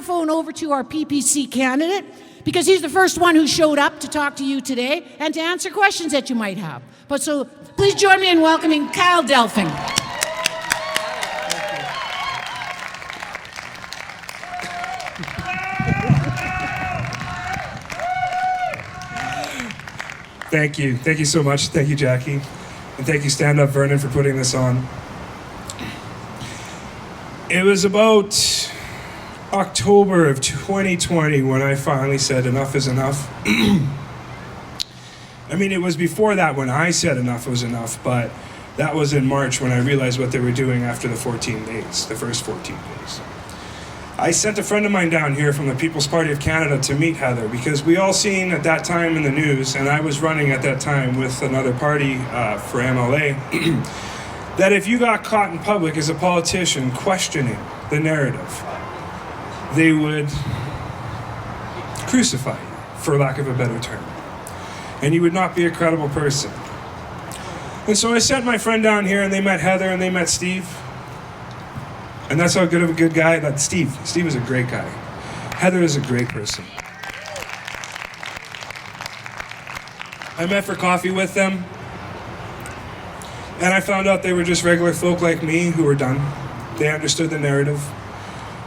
microphone over to our PPC candidate because he's the first one who showed up to talk to you today and to answer questions that you might have. But so please join me in welcoming Kyle Delfing. Thank you. Thank you so much. Thank you, Jackie. And thank you, Stand Up Vernon, for putting this on. It was about October of 2020 when I finally said enough is enough. I mean, it was before that when I said enough was enough, but that was in March when I realized what they were doing after the 14 days, the first 14 days. I sent a friend of mine down here from the People's Party of Canada to meet Heather because we all seen at that time in the news, and I was running at that time with another party for MLA, that if you got caught in public as a politician questioning the narrative, they would crucify you, for lack of a better term. And you would not be a credible person. And so I sent my friend down here, and they met Heather, and they met Steve. And that's how good of a good guy that Steve is a great guy. Heather is a great person. I met for coffee with them, and I found out they were just regular folk like me who were done. They understood the narrative.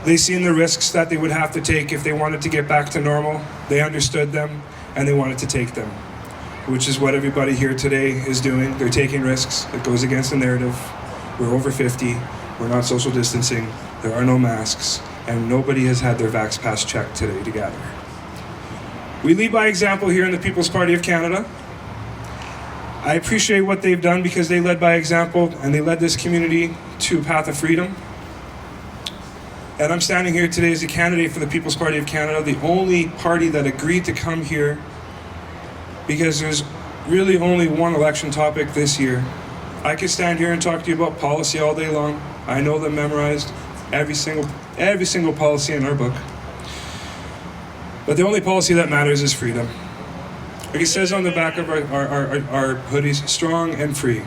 They seen the risks that they would have to take if they wanted to get back to normal. They understood them, and they wanted to take them, which is what everybody here today is doing. They're taking risks. It goes against the narrative. We're over 50. We're not social distancing. There are no masks, and nobody has had their Vax Pass checked today to gather. We lead by example here in the People's Party of Canada. I appreciate what they've done because they led by example and they led this community to a path of freedom. And I'm standing here today as a candidate for the People's Party of Canada, the only party that agreed to come here because there's really only one election topic this year. I could stand here and talk to you about policy all day long. I know them memorized, every single policy in our book. But the only policy that matters is freedom. Like it says on the back of our hoodies, strong and free.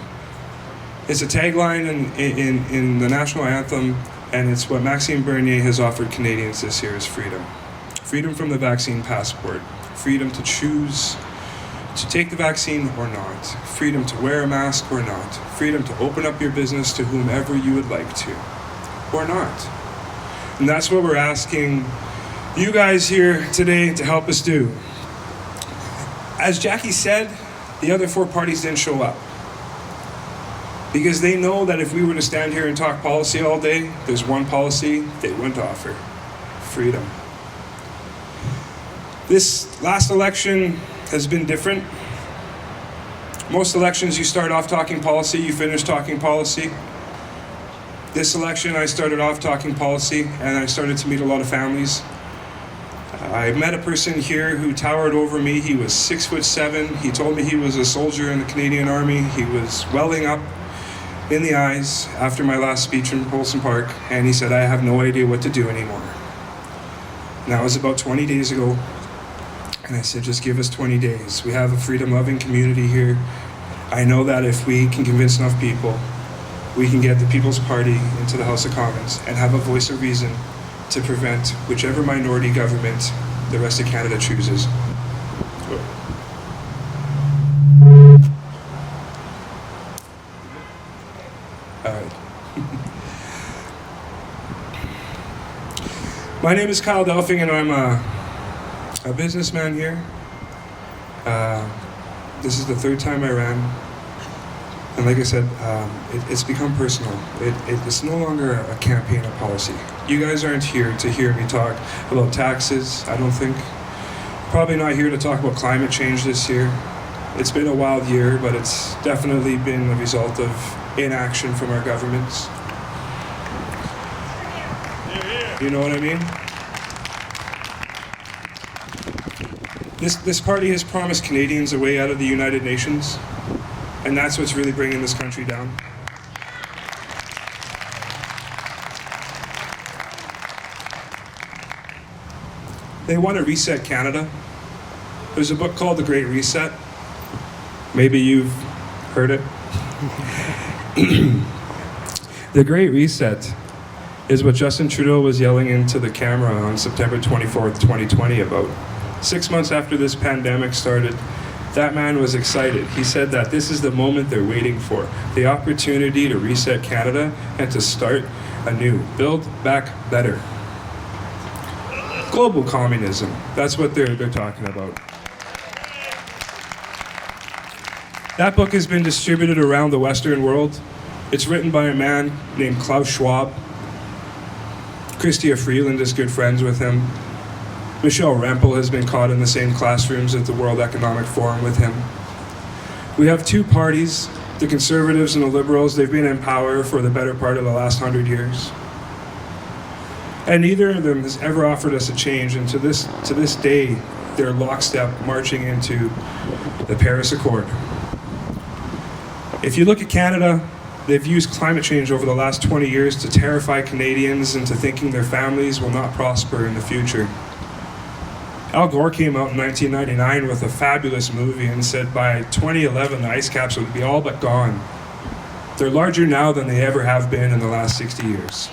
It's a tagline in the national anthem, and it's what Maxime Bernier has offered Canadians this year is freedom. Freedom from the vaccine passport. Freedom to choose to take the vaccine or not. Freedom to wear a mask or not. Freedom to open up your business to whomever you would like to, or not. And that's what we're asking you guys here today to help us do. As Jackie said, the other four parties didn't show up because they know that if we were to stand here and talk policy all day, there's one policy they wouldn't offer: freedom. This last election has been different. Most elections, you start off talking policy, you finish talking policy. This election, I started off talking policy, and I started to meet a lot of families. I met a person here who towered over me. He was 6'7". He told me he was a soldier in the Canadian Army. He was welling up in the eyes after my last speech in Polson Park, and he said, I have no idea what to do anymore. And that was about 20 days ago. And I said, just give us 20 days. We have a freedom-loving community here. I know that if we can convince enough people, we can get the People's Party into the House of Commons and have a voice of reason to prevent whichever minority government the rest of Canada chooses. All right. My name is Kyle Delfing, and I'm a businessman here. This is the third time I ran. And like I said, it's become personal. It's no longer a campaign of policy. You guys aren't here to hear me talk about taxes, I don't think. Probably not here to talk about climate change this year. It's been a wild year, but it's definitely been a result of inaction from our governments. You know what I mean? This party has promised Canadians a way out of the United Nations, and that's what's really bringing this country down. They want to reset Canada. There's a book called The Great Reset. Maybe you've heard it. The Great Reset is what Justin Trudeau was yelling into the camera on September 24th, 2020 about. 6 months after this pandemic started, that man was excited. He said that this is the moment they're waiting for, the opportunity to reset Canada and to start anew, build back better. Global communism, that's what they're talking about. That book has been distributed around the Western world. It's written by a man named Klaus Schwab. Chrystia Freeland is good friends with him. Michelle Rempel has been caught in the same classrooms at the World Economic Forum with him. We have two parties, the Conservatives and the Liberals. They've been in power for the better part of the last 100 years. And neither of them has ever offered us a change, and to this day, they're lockstep marching into the Paris Accord. If you look at Canada, they've used climate change over the last 20 years to terrify Canadians into thinking their families will not prosper in the future. Al Gore came out in 1999 with a fabulous movie and said by 2011 the ice caps would be all but gone. They're larger now than they ever have been in the last 60 years.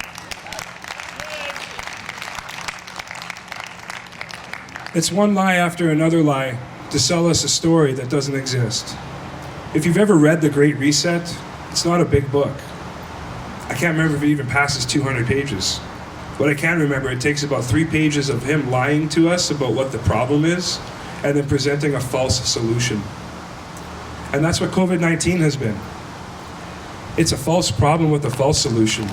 It's one lie after another lie to sell us a story that doesn't exist. If you've ever read The Great Reset, it's not a big book. I can't remember if it even passes 200 pages. What I can remember, it takes about 3 pages of him lying to us about what the problem is, and then presenting a false solution. And that's what COVID-19 has been. It's a false problem with a false solution.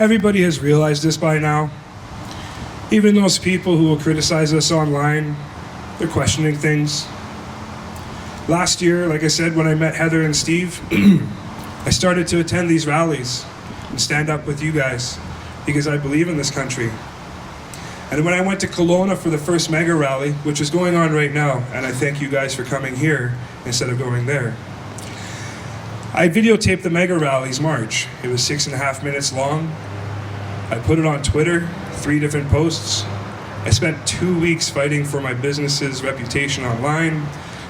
Everybody has realized this by now. Even those people who will criticize us online, they're questioning things. Last year, like I said, when I met Heather and Steve, I started to attend these rallies and stand up with you guys because I believe in this country. And when I went to Kelowna for the first mega rally, which is going on right now, and I thank you guys for coming here instead of going there, I videotaped the mega rally's march. It was 6.5 minutes long. I put it on Twitter, 3 different posts. I spent 2 weeks fighting for my business's reputation online,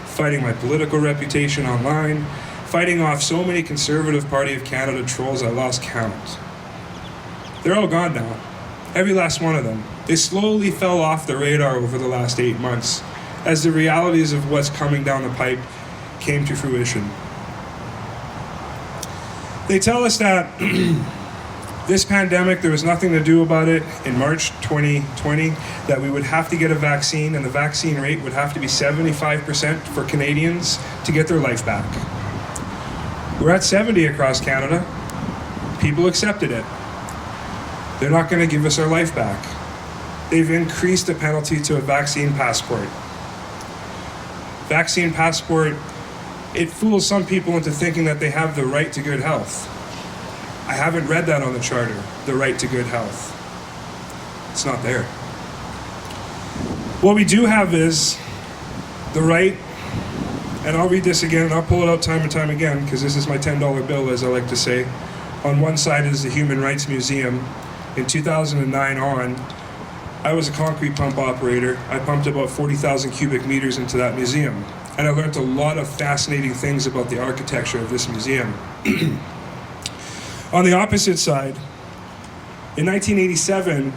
fighting my political reputation online, fighting off so many Conservative Party of Canada trolls I lost count. They're all gone now, every last one of them. They slowly fell off the radar over the last 8 months as the realities of what's coming down the pipe came to fruition. They tell us that this pandemic, there was nothing to do about it in March 2020, that we would have to get a vaccine and the vaccine rate would have to be 75% for Canadians to get their life back. We're at 70 across Canada. People accepted it. They're not going to give us our life back. They've increased the penalty to a vaccine passport. Vaccine passport, it fools some people into thinking that they have the right to good health. I haven't read that on the charter, the right to good health. It's not there. What we do have is the right, and I'll read this again, and I'll pull it out time and time again, because this is my $10 bill, as I like to say. On one side is the Human Rights Museum. In 2009 on, I was a concrete pump operator. I pumped about 40,000 cubic meters into that museum. And I learned a lot of fascinating things about the architecture of this museum. On the opposite side, in 1987,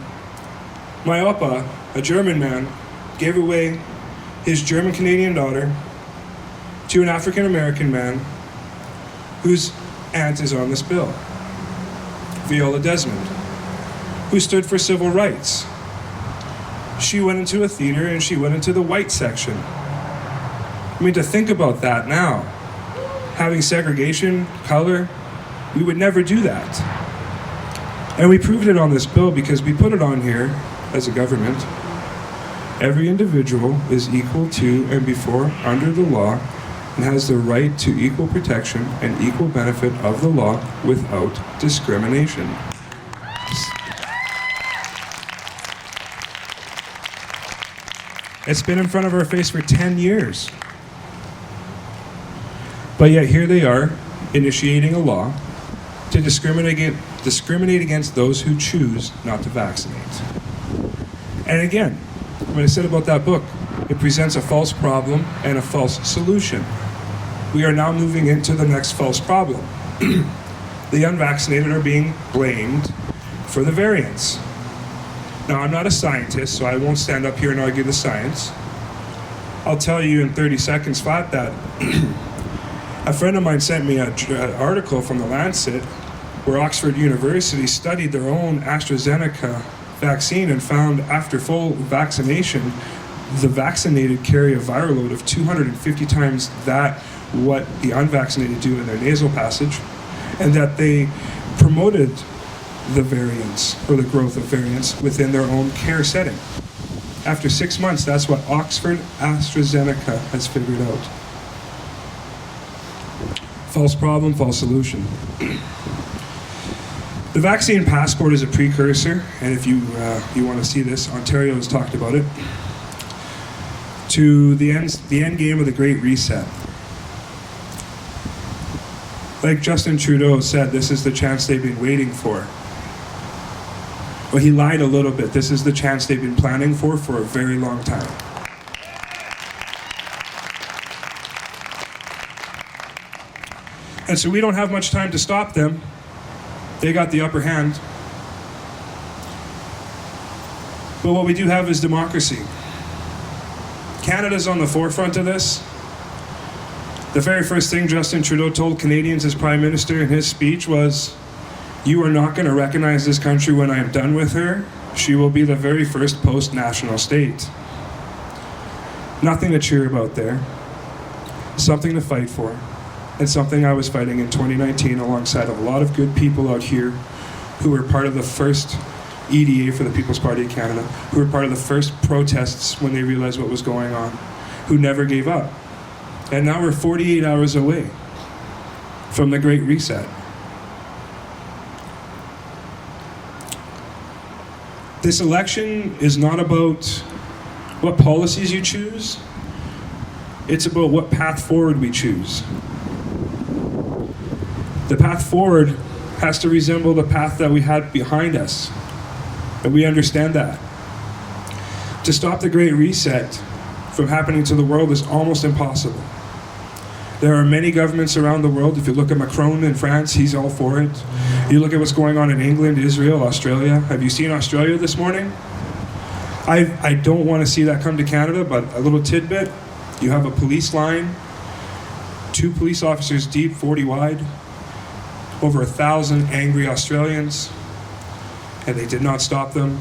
my Opa, a German man, gave away his German-Canadian daughter to an African-American man whose aunt is on this bill, Viola Desmond, who stood for civil rights. She went into a theater and she went into the white section. I mean, to think about that now, having segregation, color, we would never do that. And we proved it on this bill because we put it on here as a government. Every individual is equal to and before under the law and has the right to equal protection and equal benefit of the law without discrimination. It's been in front of our face for 10 years. But yet here they are, initiating a law to discriminate against those who choose not to vaccinate. And again, what I said about that book, it presents a false problem and a false solution. we are now moving into the next false problem. The unvaccinated are being blamed for the variants. Now, I'm not a scientist, so I won't stand up here and argue the science. I'll tell you in 30 seconds flat that a friend of mine sent me an article from the Lancet where Oxford University studied their own AstraZeneca vaccine and found after full vaccination, the vaccinated carry a viral load of 250 times that what the unvaccinated do in their nasal passage, and that they promoted the variants, or the growth of variants, within their own care setting. After 6 months, that's what Oxford AstraZeneca has figured out. False problem, false solution. The vaccine passport is a precursor, and if you want to see this, Ontario has talked about it, to the end game of the Great Reset. Like Justin Trudeau said, this is the chance they've been waiting for. Well, he lied a little bit. This is the chance they've been planning for a very long time. And so we don't have much time to stop them. They got the upper hand. But what we do have is democracy. Canada's on the forefront of this. The very first thing Justin Trudeau told Canadians as Prime Minister in his speech was, "You are not going to recognize this country when I am done with her. She will be the very first post-national state." Nothing to cheer about there. Something to fight for. And something I was fighting in 2019 alongside of a lot of good people out here who were part of the first EDA for the People's Party of Canada, who were part of the first protests when they realized what was going on, who never gave up. And now we're 48 hours away from the Great Reset. This election is not about what policies you choose. It's about what path forward we choose. The path forward has to resemble the path that we had behind us. And we understand that. To stop the Great Reset from happening to the world is almost impossible. There are many governments around the world. If you look at Macron in France, he's all for it. You look at what's going on in England, Israel, Australia. Have you seen Australia this morning? I don't want to see that come to Canada, but a little tidbit. You have a police line, 2 police officers deep, 40 wide, over 1,000 angry Australians, and they did not stop them.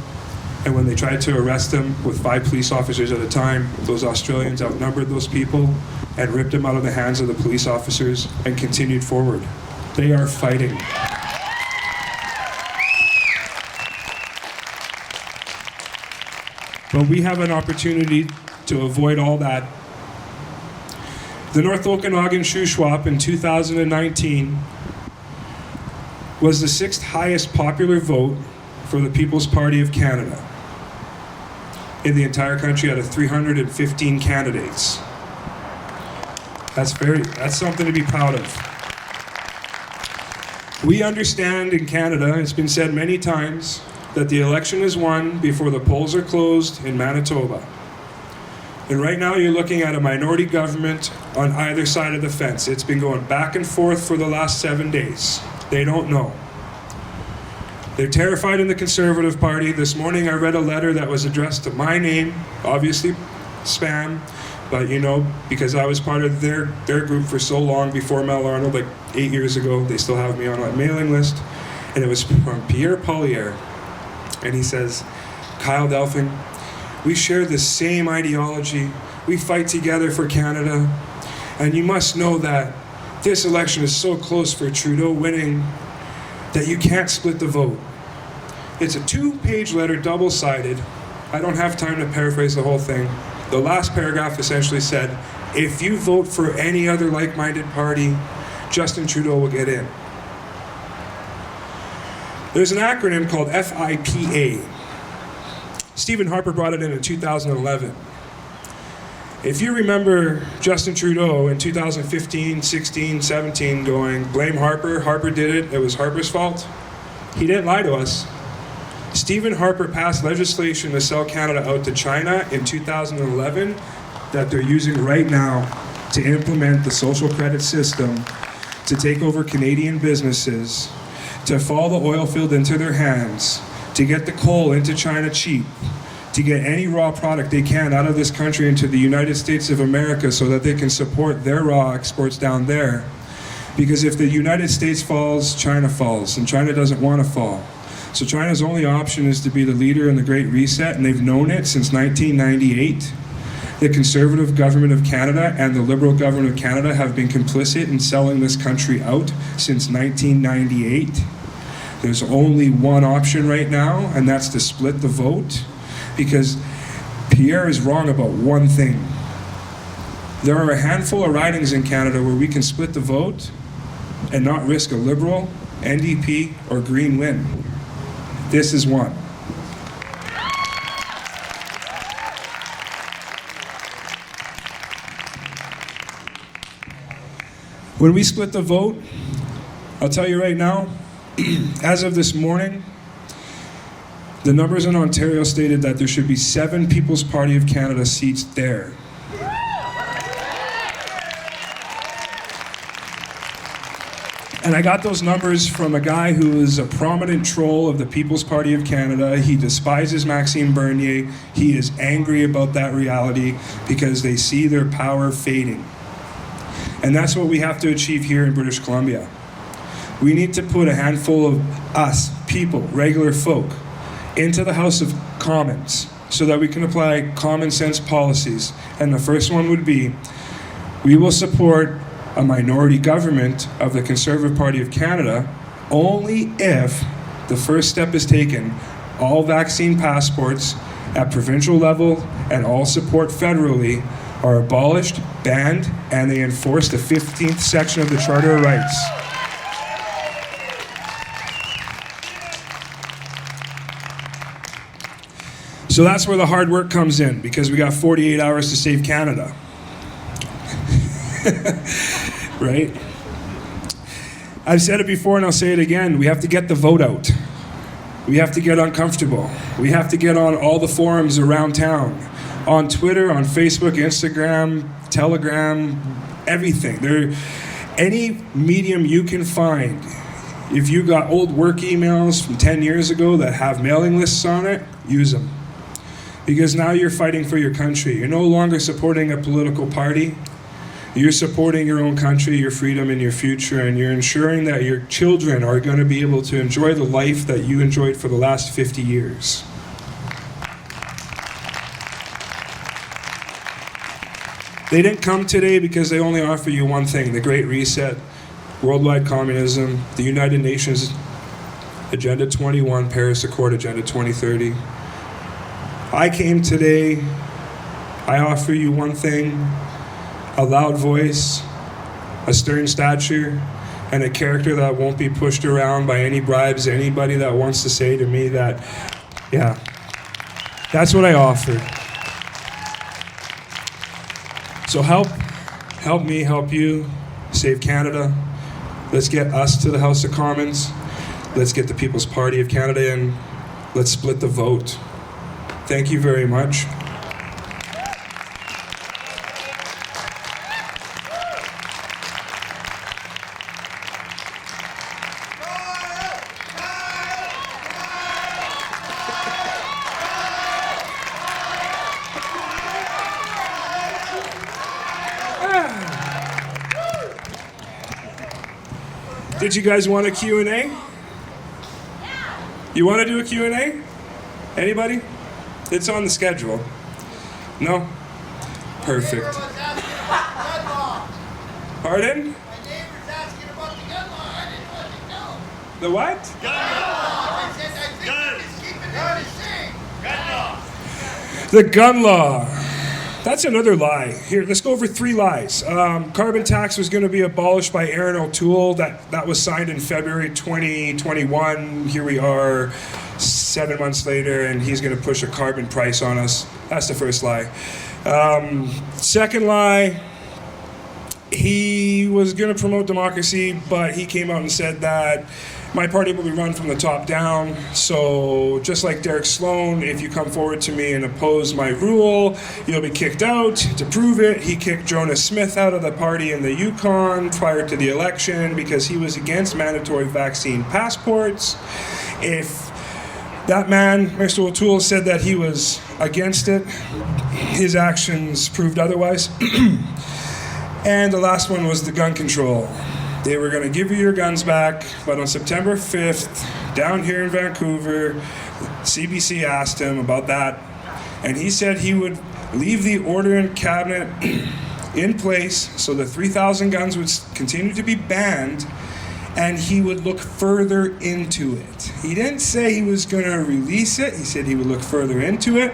And when they tried to arrest them with 5 police officers at a time, those Australians outnumbered those people and ripped them out of the hands of the police officers and continued forward. They are fighting. But we have an opportunity to avoid all that. The North Okanagan Shuswap in 2019 was the 6th highest popular vote for the People's Party of Canada in the entire country out of 315 candidates. That's something to be proud of. We understand in Canada, it's been said many times, that the election is won before the polls are closed in Manitoba. And right now you're looking at a minority government on either side of the fence. It's been going back and forth for the last 7 days. They don't know. They're terrified in the Conservative Party. This morning I read a letter that was addressed to my name, obviously spam, but because I was part of their group for so long before Mel Arnold, like 8 years ago, they still have me on a mailing list, and it was from Pierre Pollier. And he says, "Kyle Delfing, we share the same ideology. We fight together for Canada. And you must know that this election is so close for Trudeau winning that you can't split the vote." It's a 2-page letter, double-sided. I don't have time to paraphrase the whole thing. The last paragraph essentially said, if you vote for any other like-minded party, Justin Trudeau will get in. There's an acronym called FIPA. Stephen Harper brought it in 2011. If you remember Justin Trudeau in 2015, 16, 17 going, blame Harper, Harper did it, it was Harper's fault. He didn't lie to us. Stephen Harper passed legislation to sell Canada out to China in 2011 that they're using right now to implement the social credit system, to take over Canadian businesses, to fall the oil field into their hands, to get the coal into China cheap, to get any raw product they can out of this country into the United States of America so that they can support their raw exports down there. Because if the United States falls, China falls, and China doesn't want to fall. So China's only option is to be the leader in the Great Reset, and they've known it since 1998. The Conservative government of Canada and the Liberal government of Canada have been complicit in selling this country out since 1998. There's only one option right now, and that's to split the vote, because Pierre is wrong about one thing. There are a handful of ridings in Canada where we can split the vote and not risk a Liberal, NDP, or Green win. This is one. When we split the vote, I'll tell you right now, as of this morning, the numbers in Ontario stated that there should be 7 People's Party of Canada seats there. And I got those numbers from a guy who is a prominent troll of the People's Party of Canada. He despises Maxime Bernier. He is angry about that reality because they see their power fading. And that's what we have to achieve here in British Columbia. We need to put a handful of us, people, regular folk, into the House of Commons so that we can apply common sense policies. And the first one would be, we will support a minority government of the Conservative Party of Canada only if the first step is taken. All vaccine passports at provincial level and all support federally are abolished, banned, and they enforce the 15th section of the Charter of Rights. So that's where the hard work comes in, because we got 48 hours to save Canada. Right? I've said it before and I'll say it again. We have to get the vote out. We have to get uncomfortable. We have to get on all the forums around town. On Twitter, on Facebook, Instagram, Telegram, everything. Any medium you can find. If you got old work emails from 10 years ago that have mailing lists on it, use them. Because now you're fighting for your country. You're no longer supporting a political party. You're supporting your own country, your freedom, and your future, and you're ensuring that your children are going to be able to enjoy the life that you enjoyed for the last 50 years. They didn't come today because they only offer you one thing: the Great Reset, worldwide communism, the United Nations Agenda 21, Paris Accord Agenda 2030. I came today, I offer you one thing: a loud voice, a stern stature, and a character that won't be pushed around by any bribes, anybody that wants to say to me that, yeah, that's what I offer. So help me, help you, save Canada. Let's get us to the House of Commons. Let's get the People's Party of Canada in. Let's split the vote. Thank you very much. Did you guys want a Q&A? You want to do a Q&A? Anybody? It's on the schedule. No? Perfect. Pardon? My neighbor's asking about the gun law. I didn't let you know. The what? Gun law. I said, I think he's keeping it the same. The gun law. That's another lie. Here, let's go over 3 lies. Carbon tax was going to be abolished by Aaron O'Toole. That was signed in February 2021. Here we are 7 months later, and he's going to push a carbon price on us. That's the first lie. Second lie, he was going to promote democracy, but he came out and said that My party will be run from the top down, so just like Derek Sloan, if you come forward to me and oppose my rule, you'll be kicked out. To prove it, he kicked Jonas Smith out of the party in the Yukon prior to the election because he was against mandatory vaccine passports. If that man, Mr. O'Toole, said that he was against it, his actions proved otherwise. And the last one was the gun control. They were going to give you your guns back, but on September 5th, down here in Vancouver, CBC asked him about that, and he said he would leave the order in cabinet in place so the 3,000 guns would continue to be banned, and he would look further into it. He didn't say he was going to release it. He said he would look further into it.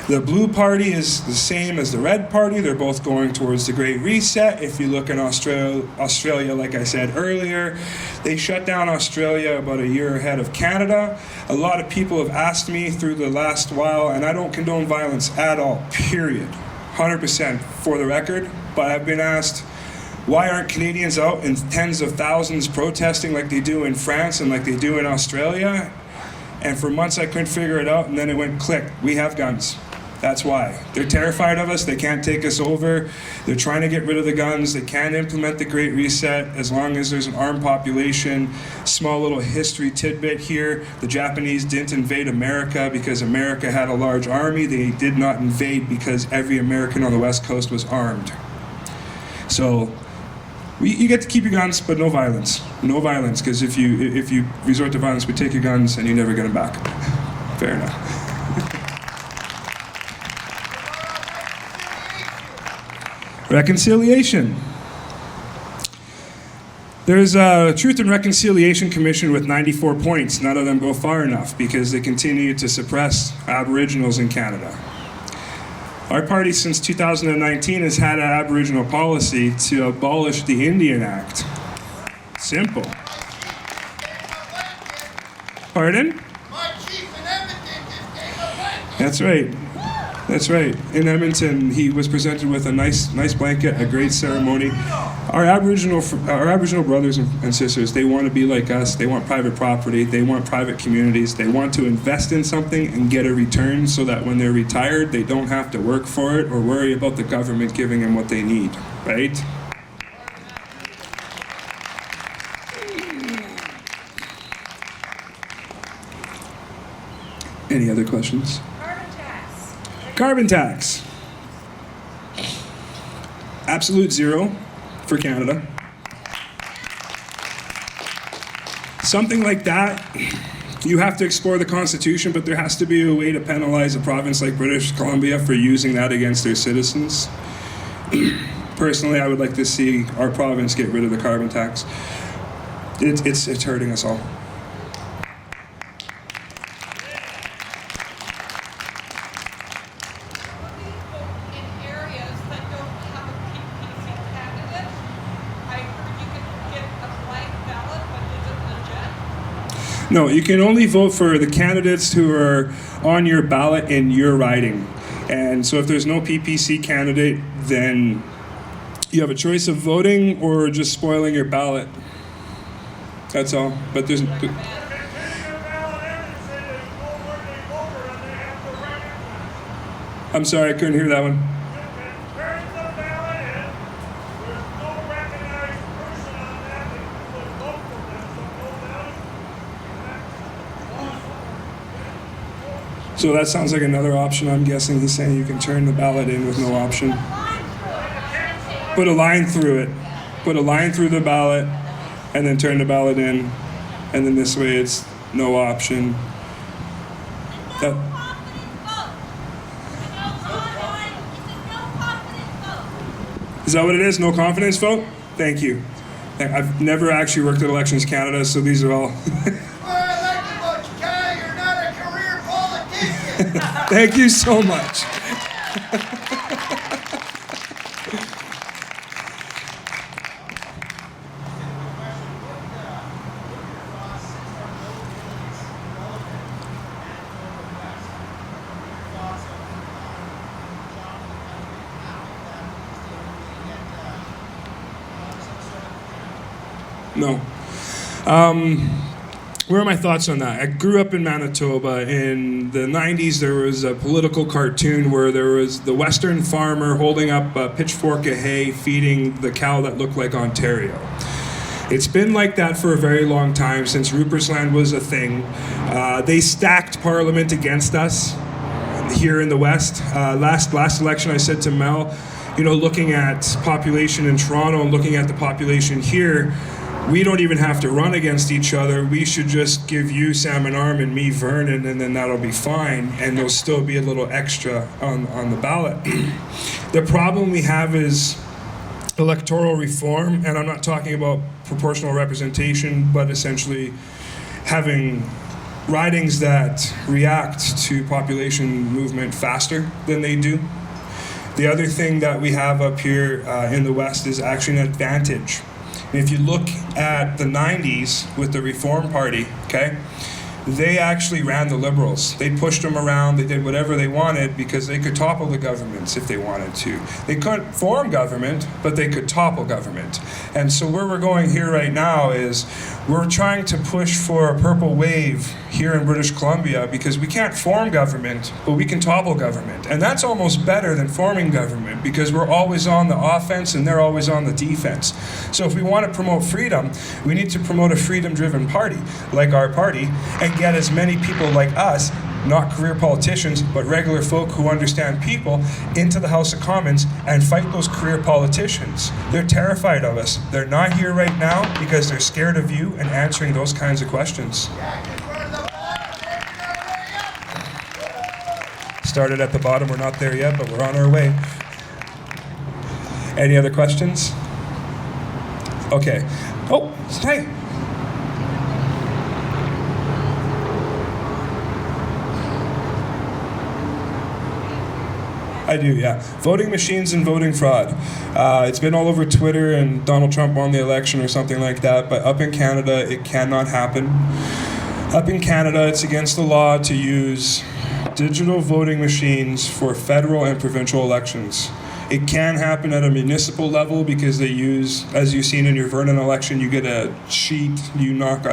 The Blue Party is the same as the Red Party. They're both going towards the Great Reset. If you look in Australia, like I said earlier, they shut down Australia about a year ahead of Canada. A lot of people have asked me through the last while, and I don't condone violence at all, period. 100% for the record. But I've been asked, why aren't Canadians out in tens of thousands protesting like they do in France and like they do in Australia? And for months I couldn't figure it out, and then it went click. We have guns. That's why. They're terrified of us. They can't take us over. They're trying to get rid of the guns. They can't implement the Great Reset as long as there's an armed population. Small little history tidbit here. The Japanese didn't invade America because America had a large army. They did not invade because every American on the West Coast was armed. So you get to keep your guns, but no violence. No violence, because if you resort to violence, we take your guns and you never get them back. Fair enough. Reconciliation. There's a Truth and Reconciliation Commission with 94 points. None of them go far enough because they continue to suppress Aboriginals in Canada. Our party since 2019 has had an Aboriginal policy to abolish the Indian Act. Simple. Pardon? My chief in Edmonton just came elected. That's right. That's right. In Edmonton, he was presented with a nice blanket, a great ceremony. Our Aboriginal brothers and sisters, they want to be like us. They want private property. They want private communities. They want to invest in something and get a return so that when they're retired, they don't have to work for it or worry about the government giving them what they need, right? Any other questions? Carbon tax. Absolute zero for Canada. Something like that, you have to explore the Constitution, but there has to be a way to penalize a province like British Columbia for using that against their citizens. Personally, I would like to see our province get rid of the carbon tax. It's hurting us all. No, you can only vote for the candidates who are on your ballot in your riding. And so if there's no PPC candidate, then you have a choice of voting or just spoiling your ballot. That's all. But there's... I'm sorry, I couldn't hear that one. So that sounds like another option. I'm guessing he's saying you can turn the ballot in with no option. Put a line through it. Put a line through the ballot and then turn the ballot in. And then this way it's no option. Is that what it is? No confidence vote? Thank you. I've never actually worked at Elections Canada, so these are all... Thank you so much. No. where are my thoughts on that? I grew up in Manitoba. In the 90s, there was a political cartoon where there was the Western farmer holding up a pitchfork of hay, feeding the cow that looked like Ontario. It's been like that for a very long time, since Rupert's Land was a thing. They stacked Parliament against us here in the West. Last election, I said to Mel, looking at population in Toronto and looking at the population here, we don't even have to run against each other. We should just give you Salmon Arm and me Vernon, and then that'll be fine, and there'll still be a little extra on the ballot. The problem we have is electoral reform, and I'm not talking about proportional representation, but essentially having ridings that react to population movement faster than they do. The other thing that we have up here in the West is actually an advantage. And if you look at the 90s with the Reform Party, okay, they actually ran the Liberals. They pushed them around, they did whatever they wanted because they could topple the governments if they wanted to. They couldn't form government, but they could topple government. And so where we're going here right now is we're trying to push for a purple wave here in British Columbia because we can't form government, but we can topple government. And that's almost better than forming government because we're always on the offense and they're always on the defense. So if we want to promote freedom, we need to promote a freedom-driven party like our party and get as many people like us, not career politicians, but regular folk who understand people, into the House of Commons and fight those career politicians. They're terrified of us. They're not here right now because they're scared of you and answering those kinds of questions. Started at the bottom, we're not there yet, but we're on our way. Any other questions? Okay. Oh, hey. I do, yeah. Voting machines and voting fraud. It's been all over Twitter and Donald Trump won the election or something like that, but up in Canada, it cannot happen. Up in Canada, it's against the law to use digital voting machines for federal and provincial elections. It can happen at a municipal level because they use, as you've seen in your Vernon election, you get a sheet, you knock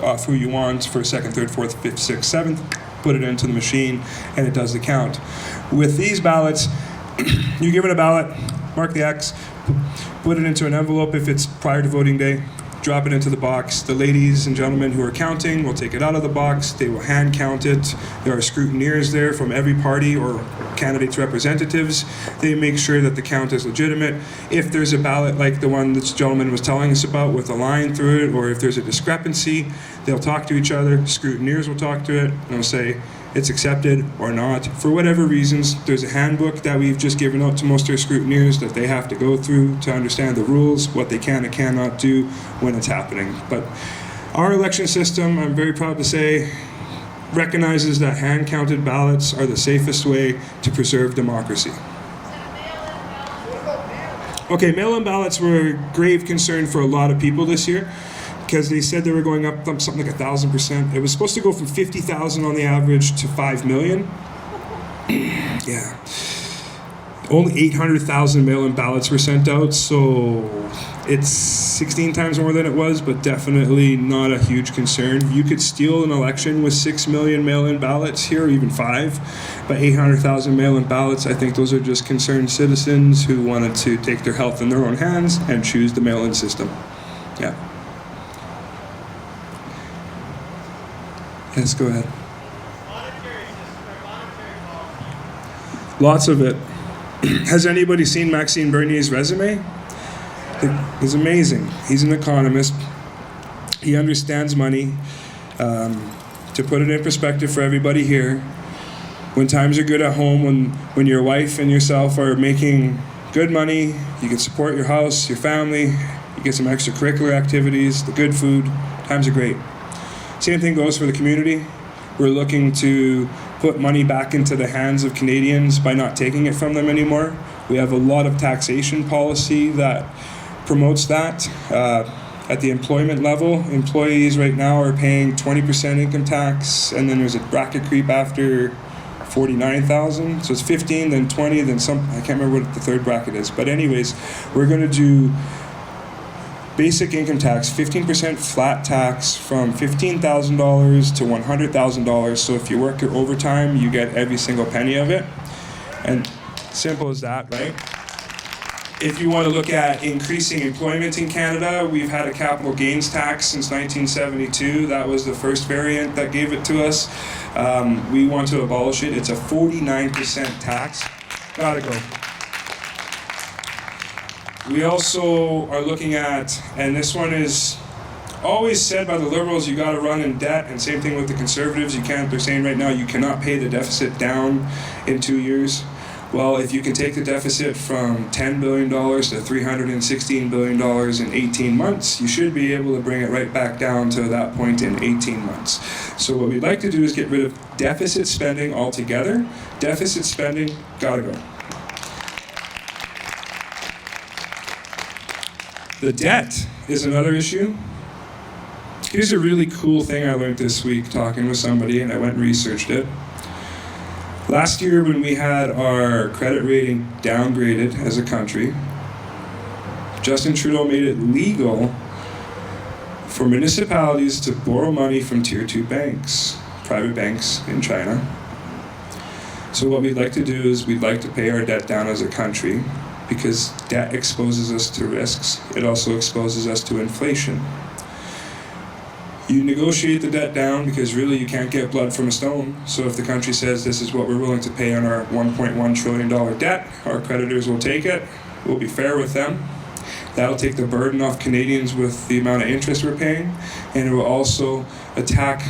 off who you want for 2nd, 3rd, 4th, 5th, 6th, 7th, put it into the machine, and it does the count. With these ballots, you give it a ballot, mark the X, put it into an envelope if it's prior to voting day, drop it into the box. The ladies and gentlemen who are counting will take it out of the box. They will hand count it. There are scrutineers there from every party or candidates' representatives. They make sure that the count is legitimate. If there's a ballot like the one this gentleman was telling us about with a line through it, or if there's a discrepancy, they'll talk to each other. Scrutineers will talk to it, and they'll say, it's accepted or not. For whatever reasons, there's a handbook that we've just given out to most of our scrutineers that they have to go through to understand the rules, what they can and cannot do when it's happening. But our election system, I'm very proud to say, recognizes that hand-counted ballots are the safest way to preserve democracy. Okay, mail-in ballots were a grave concern for a lot of people this year, because they said they were going up something like 1,000%. It was supposed to go from 50,000 on the average to 5 million. Yeah. Only 800,000 mail-in ballots were sent out, so it's 16 times more than it was, but definitely not a huge concern. You could steal an election with 6 million mail-in ballots here, or even 5, but 800,000 mail-in ballots, I think those are just concerned citizens who wanted to take their health in their own hands and choose the mail-in system. Yeah. Yes, go ahead. Lots of it. Has anybody seen Maxime Bernier's resume? It's amazing. He's an economist. He understands money. To put it in perspective for everybody here, when times are good at home, when your wife and yourself are making good money, you can support your house, your family, you get some extracurricular activities, the good food, times are great. Same thing goes for the community. We're looking to put money back into the hands of Canadians by not taking it from them anymore. We have a lot of taxation policy that promotes that. At the employment level, employees right now are paying 20% income tax, and then there's a bracket creep after 49,000. So it's 15, then 20, then some, I can't remember what the third bracket is. But anyways, we're going to do Basic income tax, 15% flat tax from $15,000 to $100,000. So if you work your overtime, you get every single penny of it. And simple as that, right? If you want to look at increasing employment in Canada, we've had a capital gains tax since 1972. That was the first variant that gave it to us. We want to abolish it. It's a 49% tax. Gotta go. We also are looking at, and this one is always said by the Liberals, you gotta run in debt, and same thing with the Conservatives. You can't, they're saying right now you cannot pay the deficit down in 2 years. Well, if you can take the deficit from $10 billion to $316 billion in 18 months, you should be able to bring it right back down to that point in 18 months. So what we'd like to do is get rid of deficit spending altogether. Deficit spending, gotta go. The debt is another issue. Here's a really cool thing I learned this week talking with somebody, and I went and researched it. Last year, when we had our credit rating downgraded as a country, Justin Trudeau made it legal for municipalities to borrow money from Tier 2 banks, private banks in China. So what we'd like to do is we'd like to pay our debt down as a country, because debt exposes us to risks. It also exposes us to inflation. You negotiate the debt down because really you can't get blood from a stone. So if the country says this is what we're willing to pay on our $1.1 trillion debt, our creditors will take it. We'll be fair with them. That'll take the burden off Canadians with the amount of interest we're paying, and it will also attack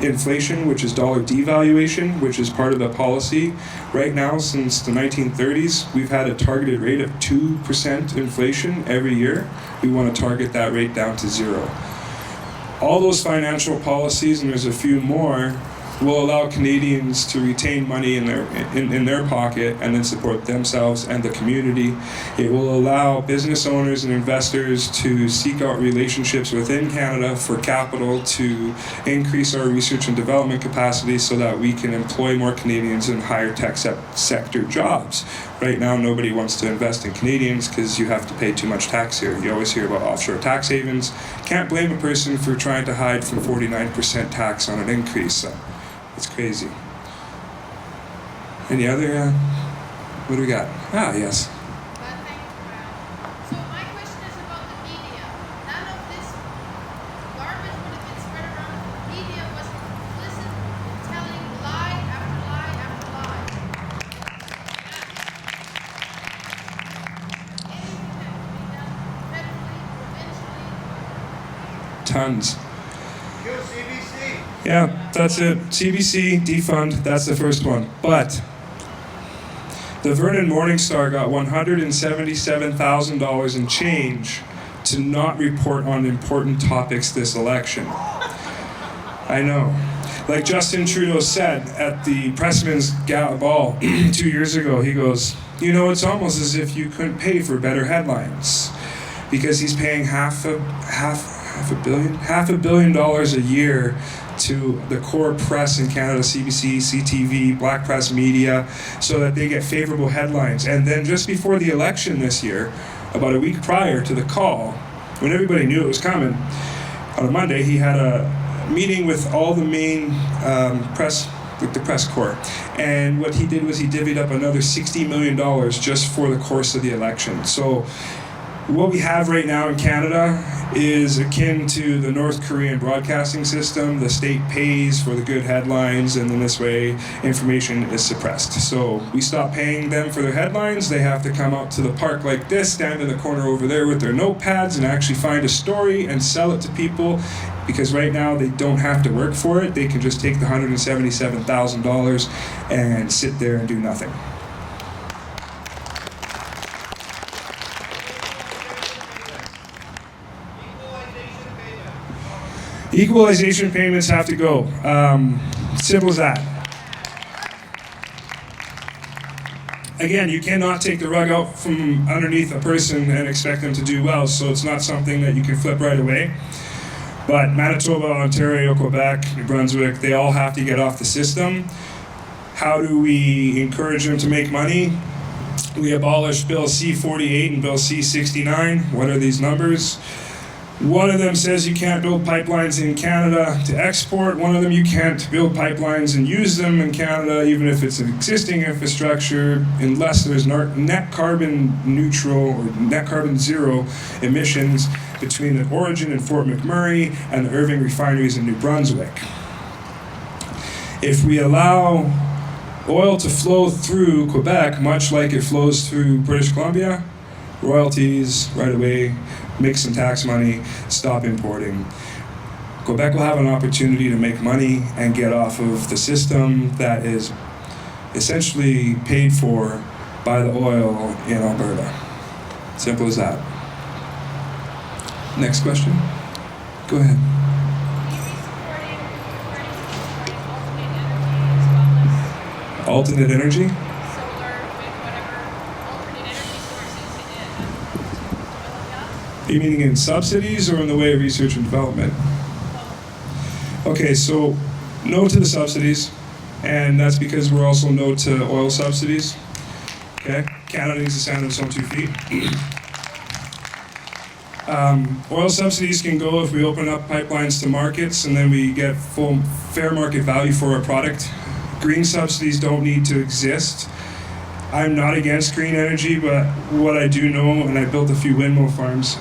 inflation, which is dollar devaluation, which is part of the policy. Right now, since the 1930s, we've had a targeted rate of 2% inflation every year. We want to target that rate down to 0. All those financial policies, and there's a few more, will allow Canadians to retain money in their pocket and then support themselves and the community. It will allow business owners and investors to seek out relationships within Canada for capital to increase our research and development capacity so that we can employ more Canadians in higher tech sector jobs. Right now, nobody wants to invest in Canadians because you have to pay too much tax here. You always hear about offshore tax havens. Can't blame a person for trying to hide from 49% tax on an increase. So it's crazy. Any other, what do we got? Ah, yes. So my question is about the media. None of this garbage would have been spread around if the media wasn't complicit in telling lie after lie after lie. Anything that can be done federally, provincially. Tons. Kill CBC. Yeah, that's it. CBC, defund, that's the first one. But the Vernon Morning Star got $177,000 in change to not report on important topics this election. I know. Like Justin Trudeau said at the Pressman's Ball 2 years ago, he goes, you know, it's almost as if you couldn't pay for better headlines, because he's paying half a billion dollars a year to the core press in Canada, CBC, CTV, Black Press Media, so that they get favorable headlines. And then just before the election this year, about a week prior to the call, when everybody knew it was coming, on a Monday, he had a meeting with all the main press, with the press corps. And what he did was he divvied up another $60 million just for the course of the election. So what we have right now in Canada is akin to the North Korean broadcasting system. The state pays for the good headlines, and then this way information is suppressed. So we stop paying them for their headlines. They have to come out to the park like this, stand in the corner over there with their notepads and actually find a story and sell it to people, because right now they don't have to work for it. They can just take the $177,000 and sit there and do nothing. Equalization payments have to go. Simple as that. Again, you cannot take the rug out from underneath a person and expect them to do well, so it's not something that you can flip right away. But Manitoba, Ontario, Quebec, New Brunswick, they all have to get off the system. How do we encourage them to make money? We abolished Bill C-48 and Bill C-69. What are these numbers? One of them says you can't build pipelines in Canada to export. One of them, you can't build pipelines and use them in Canada, even if it's an existing infrastructure, unless there's net carbon neutral or net carbon zero emissions between the origin in Fort McMurray and the Irving refineries in New Brunswick. If we allow oil to flow through Quebec, much like it flows through British Columbia, royalties right away, make some tax money, stop importing. Quebec will have an opportunity to make money and get off of the system that is essentially paid for by the oil in Alberta. Simple as that. Next question. Go ahead. Alternate energy? Solar, wind, whatever, alternate energy sources in oil and gas? Are you meaning in subsidies or in the way of research and development? Okay, so no to the subsidies, and that's because we're also no to oil subsidies. Okay, Canada needs to stand on its own 2 feet. Oil subsidies can go if we open up pipelines to markets and then we get full fair market value for our product. Green subsidies don't need to exist. I'm not against green energy, but what I do know, and I built a few windmill farms,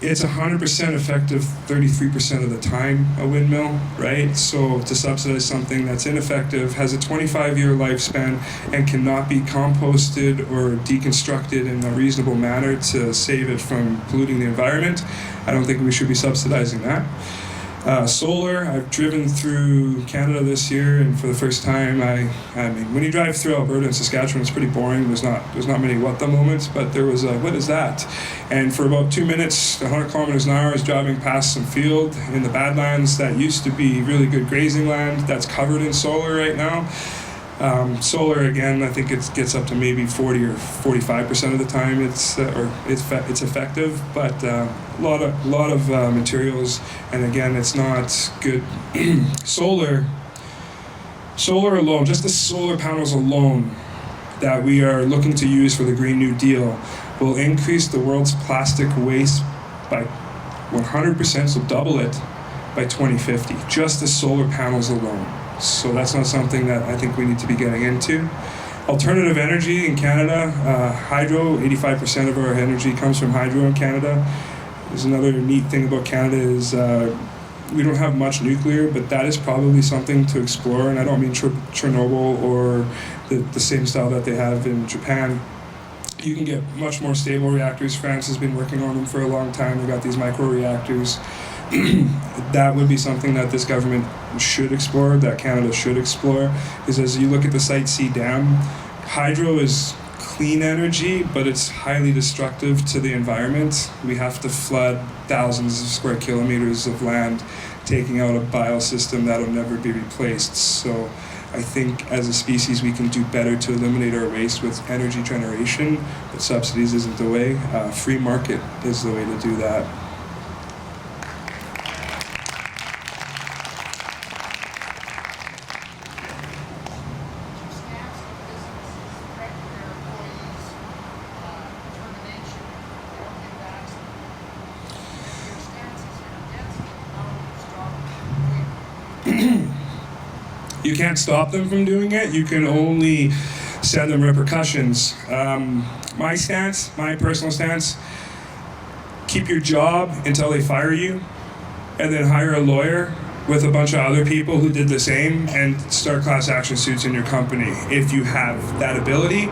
it's 100% effective 33% of the time, a windmill, right? So to subsidize something that's ineffective, has a 25-year lifespan, and cannot be composted or deconstructed in a reasonable manner to save it from polluting the environment, I don't think we should be subsidizing that. Solar, I've driven through Canada this year, and for the first time, I mean, when you drive through Alberta and Saskatchewan, it's pretty boring. There's not many what the moments, but there was a, what is that? And for about 2 minutes, 100 kilometers an hour, I was driving past some field in the Badlands that used to be really good grazing land that's covered in solar right now. Solar, again, I think it gets up to maybe 40 or 45% of the time it's effective, but a lot of materials, and again, it's not good. Solar alone, just the solar panels alone that we are looking to use for the Green New Deal will increase the world's plastic waste by 100%, so double it by 2050, just the solar panels alone. So that's not something that I think we need to be getting into. Alternative energy in Canada, hydro, 85% of our energy comes from hydro in Canada. There's another neat thing about Canada is we don't have much nuclear, but that is probably something to explore, and I don't mean Chernobyl or the same style that they have in Japan. You can get much more stable reactors. France has been working on them for a long time. They've got these micro-reactors. That would be something that this government should explore, that Canada should explore, because as you look at the Site C dam, hydro is clean energy, but it's highly destructive to the environment. We have to flood thousands of square kilometers of land, taking out a biosystem that will never be replaced. So I think as a species we can do better to eliminate our waste with energy generation, but subsidies isn't the way. Free market is the way to do that. You can't stop them from doing it. You can only send them repercussions. My stance, my personal stance, keep your job until they fire you, and then hire a lawyer with a bunch of other people who did the same and start class action suits in your company if you have that ability.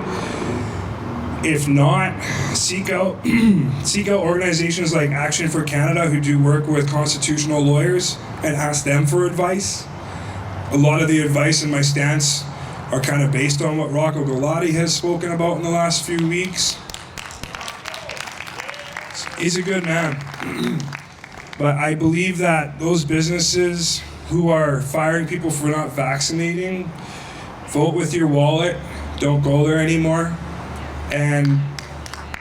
If not, seek out organizations like Action for Canada who do work with constitutional lawyers and ask them for advice. A lot of the advice in my stance are kind of based on what Rocco Galati has spoken about in the last few weeks. He's a good man. But I believe that those businesses who are firing people for not vaccinating, vote with your wallet, don't go there anymore. And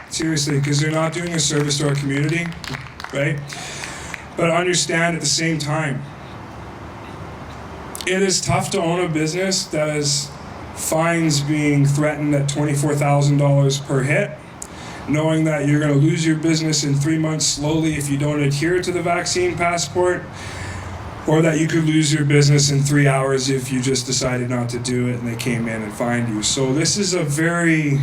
seriously, because they're not doing a service to our community, right? But understand at the same time, it is tough to own a business that has fines being threatened at $24,000 per hit. knowing that you're going to lose your business in 3 months slowly if you don't adhere to the vaccine passport, or that you could lose your business in 3 hours if you just decided not to do it and they came in and fined you. So this is a very,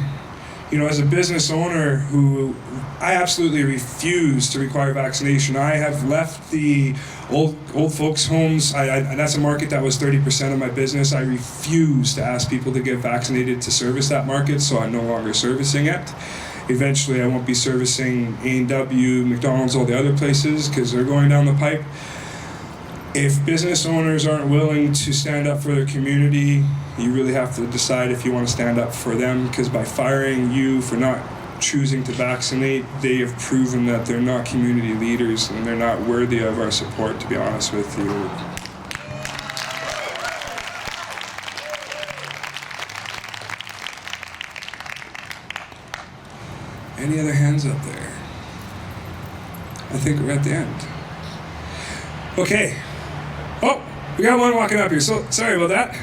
as a business owner who I absolutely refuse to require vaccination. I have left the old folks' homes. That's a market that was 30% of my business. I refuse to ask people to get vaccinated to service that market, so I'm no longer servicing it. Eventually, I won't be servicing A&W, McDonald's, all the other places, because they're going down the pipe. If business owners aren't willing to stand up for their community, you really have to decide if you want to stand up for them, because by firing you for not choosing to vaccinate, they have proven that they're not community leaders and they're not worthy of our support, to be honest with you. Any other hands up there? I think we're at the end. Okay. Oh, we got one walking up here, so sorry about that.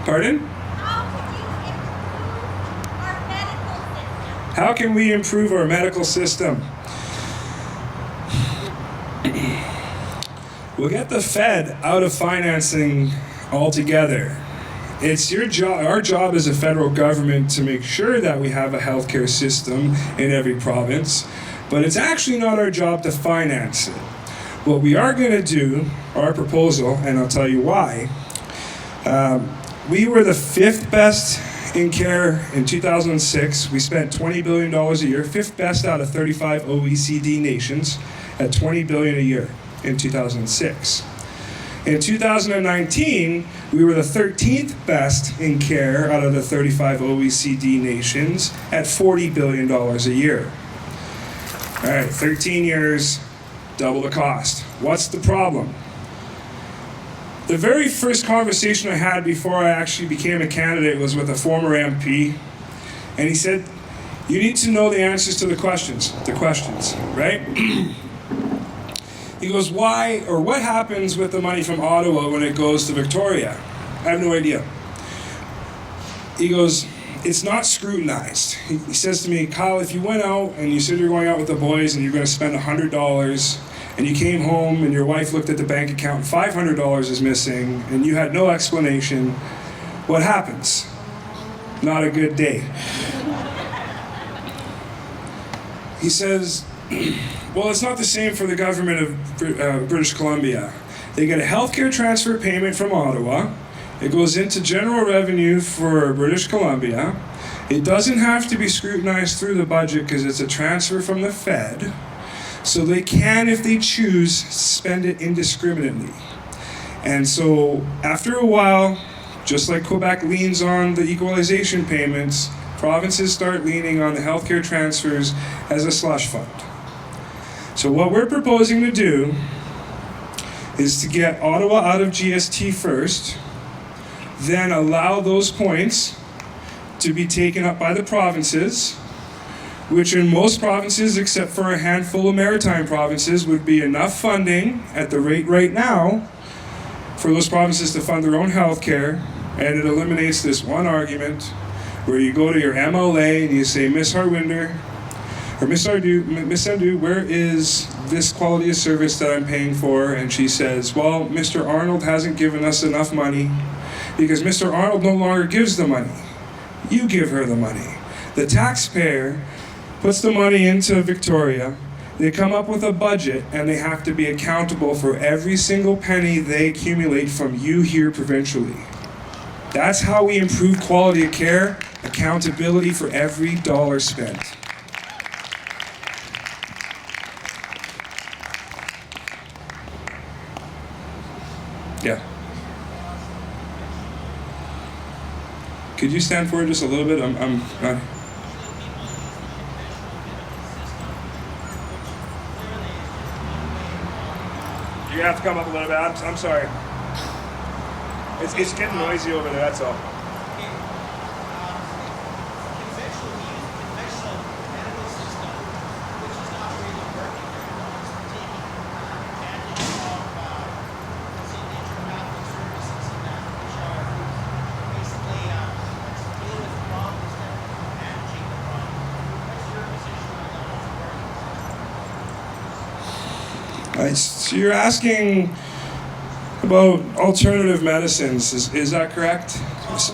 Pardon? How can we improve our medical system? We'll get the Fed out of financing altogether. It's your job, our job as a federal government, to make sure that we have a healthcare system in every province, but it's actually not our job to finance it. What we are going to do, our proposal, and I'll tell you why, we were the 5th best in care in 2006. We spent $20 billion a year, 5th best out of 35 OECD nations at $20 billion a year in 2006. In 2019, we were the 13th best in care out of the 35 OECD nations at $40 billion a year. All right, 13 years, double the cost. What's the problem? The very first conversation I had before I actually became a candidate was with a former MP, and he said, you need to know the answers to the questions, right? He goes, why, or what happens with the money from Ottawa when it goes to Victoria? I have no idea. He goes, it's not scrutinized. He says to me, Kyle, if you went out and you said you're going out with the boys and you're going to spend $100, and you came home and your wife looked at the bank account and $500 is missing, and you had no explanation, what happens? Not a good day. He says, well, it's not the same for the government of British Columbia. They get a healthcare transfer payment from Ottawa. It goes into general revenue for British Columbia. It doesn't have to be scrutinized through the budget because it's a transfer from the Fed. So they can, if they choose, spend it indiscriminately. And so after a while, just like Quebec leans on the equalization payments, provinces start leaning on the healthcare transfers as a slush fund. So what we're proposing to do is to get Ottawa out of GST first, then allow those points to be taken up by the provinces, which in most provinces, except for a handful of maritime provinces, would be enough funding at the rate right now for those provinces to fund their own health care, and it eliminates this one argument where you go to your MLA and you say, Miss Harwinder, or Miss Sandu, where is this quality of service that I'm paying for? And she says, well, Mr. Arnold hasn't given us enough money because Mr. Arnold no longer gives the money. You give her the money. The taxpayer puts the money into Victoria. They come up with a budget and they have to be accountable for every single penny they accumulate from you here provincially. That's how we improve quality of care, accountability for every dollar spent. Yeah. Could you stand forward just a little bit? I'm not. You have to come up a little bit. I'm sorry. It's getting noisy over there, that's all. So you're asking about alternative medicines, is that correct?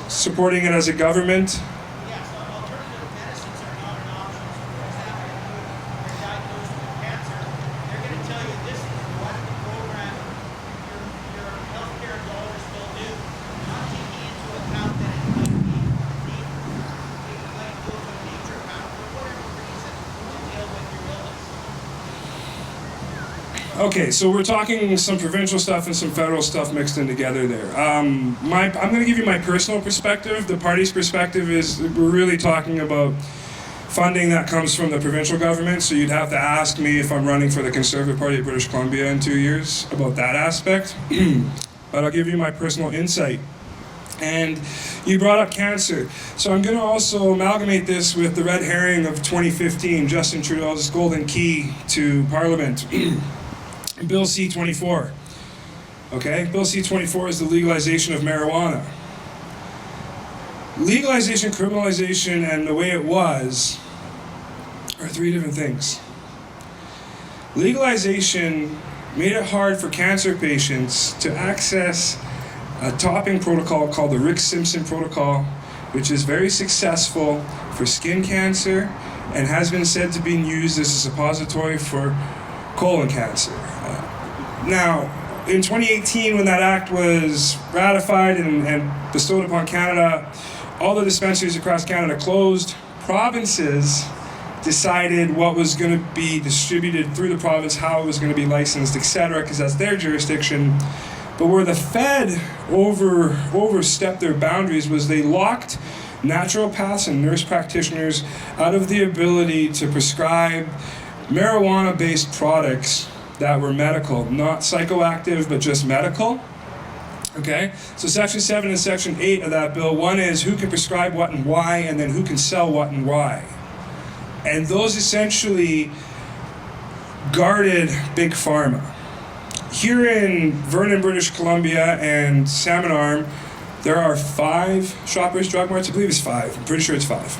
Supporting it as a government? Yes, alternative medicines are not an option. For example, you're diagnosed with cancer, they're going to tell you this is what the program, your healthcare dollars will do, not taking into account that it might go to a nature account for whatever reason to deal with your illness. Okay, so we're talking some provincial stuff and some federal stuff mixed in together there. I'm going to give you my personal perspective. The party's perspective is we're really talking about funding that comes from the provincial government, so you'd have to ask me if I'm running for the Conservative Party of British Columbia in 2 years about that aspect. But I'll give you my personal insight. And you brought up cancer. So I'm going to also amalgamate this with the red herring of 2015, Justin Trudeau's golden key to Parliament. Bill C-24. Okay, Bill C-24 is the legalization of marijuana. Legalization, criminalization, and the way it was are three different things. Legalization made it hard for cancer patients to access a topping protocol called the Rick-Simpson protocol, which is very successful for skin cancer and has been said to be used as a suppository for colon cancer. Now, in 2018, when that act was ratified and bestowed upon Canada, all the dispensaries across Canada closed. Provinces decided what was going to be distributed through the province, how it was going to be licensed, etc., because that's their jurisdiction. But where the Fed overstepped their boundaries was they locked naturopaths and nurse practitioners out of the ability to prescribe marijuana-based products that were medical, not psychoactive, but just medical. Okay? So Section 7 and Section 8 of that bill, one is who can prescribe what and why, and then who can sell what and why. And those essentially guarded Big Pharma. Here in Vernon, British Columbia, and Salmon Arm, there are 5 Shoppers Drug Marts. I believe it's 5. I'm pretty sure it's 5.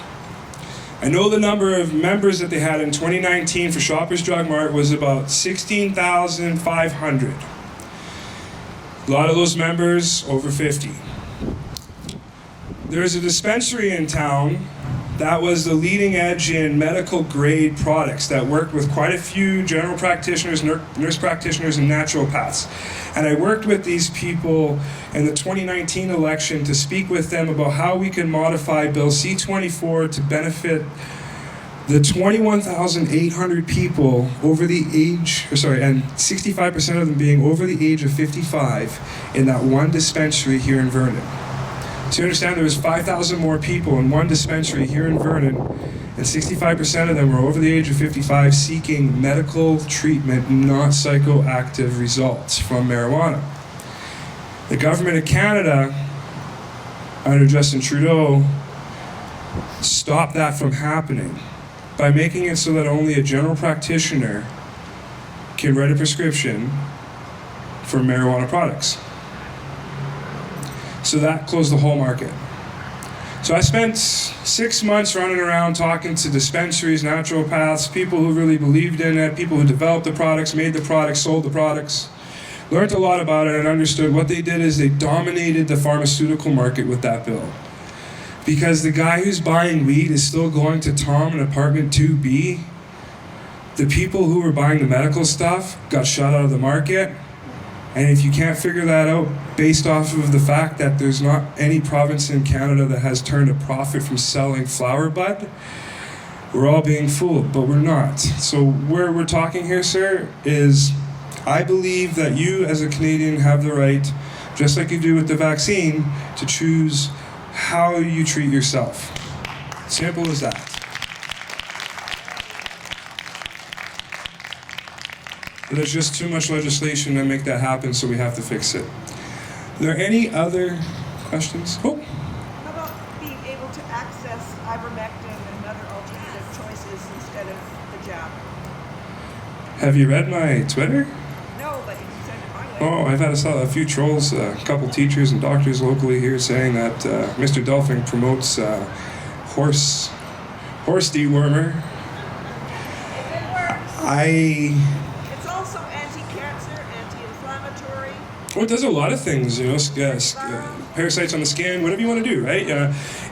I know the number of members that they had in 2019 for Shoppers Drug Mart was about 16,500. A lot of those members over 50. There's a dispensary in town that was the leading edge in medical grade products that worked with quite a few general practitioners, nurse practitioners, and naturopaths. And I worked with these people in the 2019 election to speak with them about how we can modify Bill C-24 to benefit the 21,800 people over the age, and 65% of them being over the age of 55 in that one dispensary here in Vernon. So you understand there was 5,000 more people in one dispensary here in Vernon, and 65% of them were over the age of 55 seeking medical treatment, not psychoactive results from marijuana. The government of Canada, under Justin Trudeau, stopped that from happening by making it so that only a general practitioner can write a prescription for marijuana products. So that closed the whole market. So I spent 6 months running around talking to dispensaries, naturopaths, people who really believed in it, people who developed the products, made the products, sold the products. Learned a lot about it and understood what they did is they dominated the pharmaceutical market with that bill. Because the guy who's buying weed is still going to Tom in apartment 2B. The people who were buying the medical stuff got shut out of the market. And if you can't figure that out based off of the fact that there's not any province in Canada that has turned a profit from selling flower bud, we're all being fooled, but we're not. So where we're talking here, sir, is I believe that you as a Canadian have the right, just like you do with the vaccine, to choose how you treat yourself. Simple as that. But there's just too much legislation to make that happen, so we have to fix it. Are there any other questions? Oh. How about being able to access ivermectin and other alternative choices instead of the jab? Have you read my Twitter? No, but you can send it my way. Oh, I've had a few trolls, a couple teachers and doctors locally here saying that Mr. Delfing promotes horse dewormer. If it works. I It's also anti-cancer. inflammatory? Well, it does a lot of things, you know, parasites on the skin, whatever you want to do, right?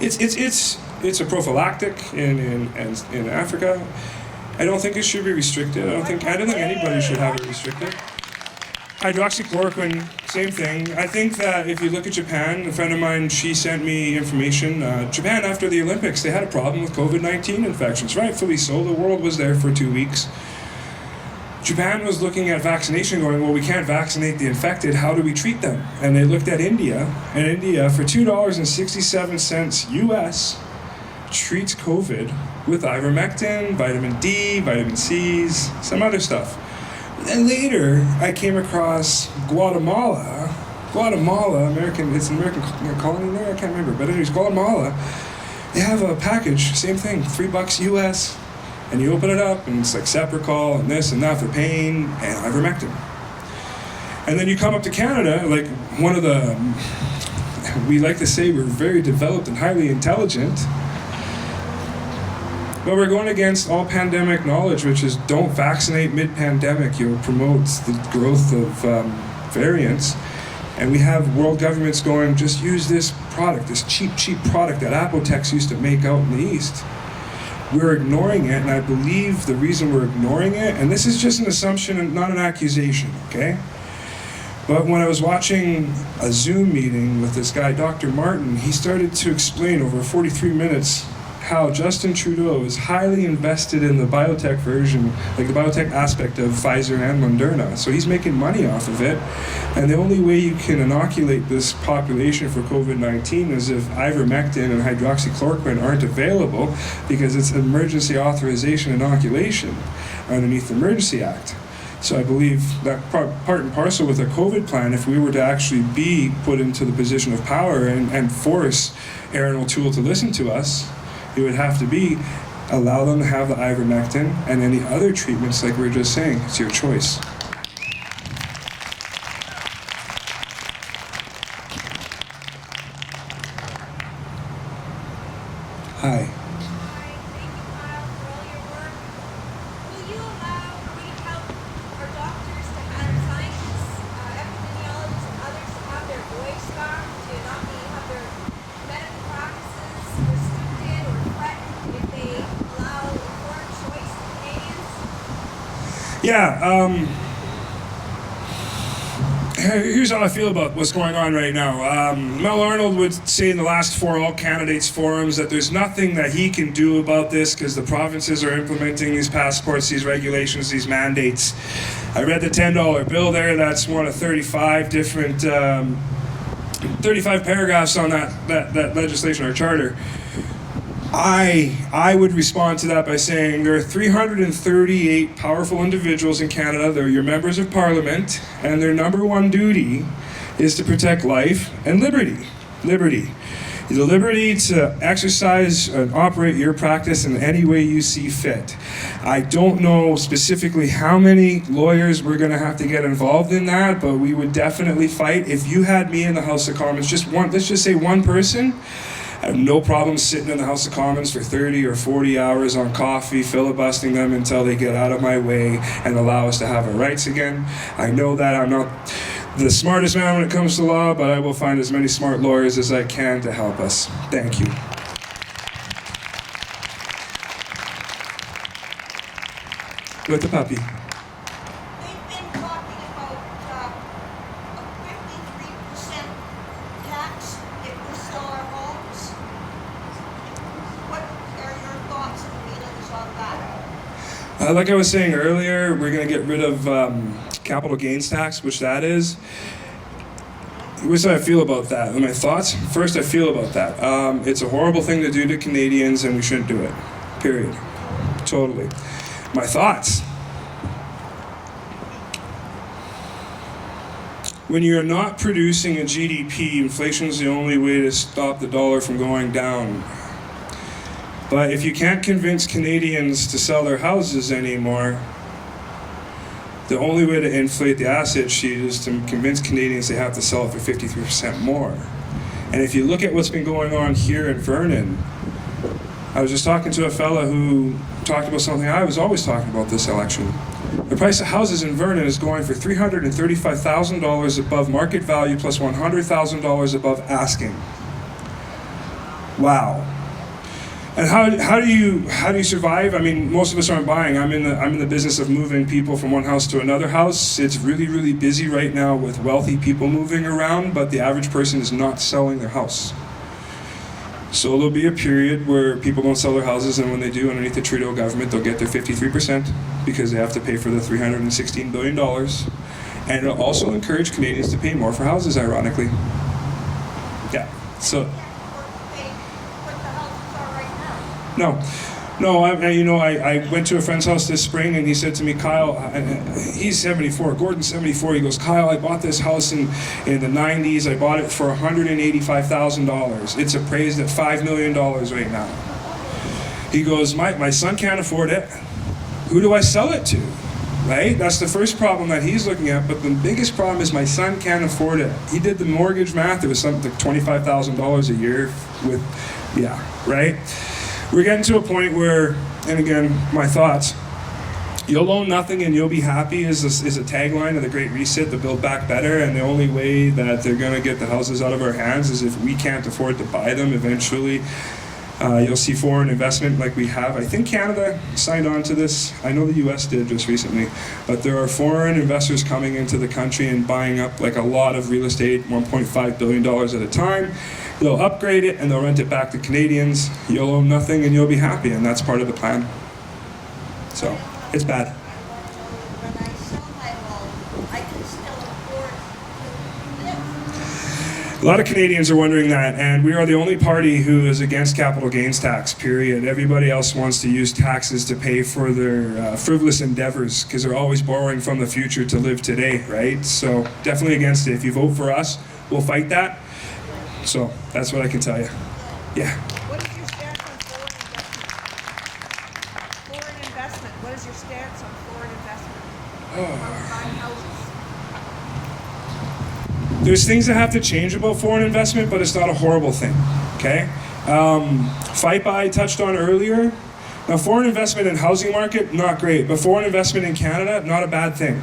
It's a prophylactic in Africa. I don't think it should be restricted. I don't think anybody should have it restricted. Hydroxychloroquine, same thing. I think that if you look at Japan, a friend of mine, she sent me information. Japan, after the Olympics, they had a problem with COVID-19 infections, rightfully so. The world was there for 2 weeks. Japan was looking at vaccination going, well, we can't vaccinate the infected, how do we treat them? And they looked at India, and India, for $2.67 US, treats COVID with ivermectin, vitamin D, vitamin C's, some other stuff. And later, I came across Guatemala, it's an American colony there, I can't remember, but anyways, Guatemala, they have a package, same thing, $3 US, and you open it up, and it's like Sept and this and that for pain, and ivermectin. And then you come up to Canada, like one of the, we like to say we're very developed and highly intelligent, but we're going against all pandemic knowledge, which is don't vaccinate mid-pandemic. You'll promote the growth of variants. And we have world governments going, just use this product, this cheap product that Apotex used to make out in the East. We're ignoring it, and I believe the reason we're ignoring it, and this is just an assumption and not an accusation, okay? But when I was watching a Zoom meeting with this guy, Dr. Martin, he started to explain over 43 minutes how Justin Trudeau is highly invested in the biotech version, like the biotech aspect of Pfizer and Moderna. So he's making money off of it. And the only way you can inoculate this population for COVID-19 is if ivermectin and hydroxychloroquine aren't available, because it's emergency authorization inoculation underneath the Emergency Act. So I believe that part and parcel with a COVID plan, if we were to actually be put into the position of power and force Erin O'Toole to listen to us, it would have to be allow them to have the ivermectin and any other treatments like we were just saying. It's your choice. Hi. Hi, thank you, Kyle, for all your work. Will you allow our doctors to have scientists, epidemiologists, and others to have their voice back, to not have their medical practices restricted or threatened if they allow informed choice to Canadians? Yeah, here's how I feel about what's going on right now. Mel Arnold would say in the last 4 all candidates forums that there's nothing that he can do about this because the provinces are implementing these passports, these regulations, these mandates. I read the $10 bill there. That's one of 35 different, 35 paragraphs on that legislation or charter. I would respond to that by saying there are 338 powerful individuals in Canada. They're your members of parliament, and their number one duty is to protect life and liberty. Liberty. The liberty to exercise and operate your practice in any way you see fit. I don't know specifically how many lawyers we're going to have to get involved in that, but we would definitely fight. If you had me in the House of Commons, let's just say one person, I have no problem sitting in the House of Commons for 30 or 40 hours on coffee, filibustering them until they get out of my way and allow us to have our rights again. I know that I'm not the smartest man when it comes to law, but I will find as many smart lawyers as I can to help us. Thank you. With the puppy. They've been talking about a 53% tax if we sell our homes. What are your thoughts and feelings on that? Like I was saying earlier, we're going to get rid of capital gains tax, which that is. Here's how I feel about that. My thoughts? First, I feel about that. It's a horrible thing to do to Canadians, and we shouldn't do it. Period. Totally. My thoughts. When you're not producing a GDP, inflation is the only way to stop the dollar from going down. But if you can't convince Canadians to sell their houses anymore, the only way to inflate the asset sheet is to convince Canadians they have to sell it for 53% more. And if you look at what's been going on here in Vernon, I was just talking to a fella who talked about something I was always talking about this election. The price of houses in Vernon is going for $335,000 above market value plus $100,000 above asking. Wow. And how do you survive? I mean, most of us aren't buying. I'm in the business of moving people from one house to another house. It's really, really busy right now with wealthy people moving around, but the average person is not selling their house. So there'll be a period where people don't sell their houses, and when they do, underneath the Trudeau government, they'll get their 53% because they have to pay for the $316 billion. And it'll also encourage Canadians to pay more for houses, ironically. Yeah. So. No, I went to a friend's house this spring, and he said to me, Kyle, he's 74, Gordon's 74, he goes, Kyle, I bought this house in the 90s, I bought it for $185,000. It's appraised at $5 million right now. He goes, my son can't afford it. Who do I sell it to? Right? That's the first problem that he's looking at, but the biggest problem is my son can't afford it. He did the mortgage math, it was something like $25,000 a year with, yeah, right? We're getting to a point where, and again, my thoughts, you'll own nothing and you'll be happy is a tagline of the Great Reset, the Build Back Better, and the only way that they're going to get the houses out of our hands is if we can't afford to buy them eventually. You'll see foreign investment like we have. I think Canada signed on to this. I know the US did just recently, but there are foreign investors coming into the country and buying up like a lot of real estate, $1.5 billion at a time. They'll upgrade it and they'll rent it back to Canadians. You'll own nothing and you'll be happy, and that's part of the plan. So, it's bad. When I sell my home, I can still afford to live. A lot of Canadians are wondering that, and we are the only party who is against capital gains tax, period. Everybody else wants to use taxes to pay for their frivolous endeavors because they're always borrowing from the future to live today, right? So definitely against it. If you vote for us, we'll fight that. So that's what I can tell you. Yeah. What is your stance on foreign investment? Foreign investment. What is your stance on foreign investment? Buying houses. There's things that have to change about foreign investment, but it's not a horrible thing, okay? FIPA I touched on earlier. Now, foreign investment in housing market, not great, but foreign investment in Canada, not a bad thing,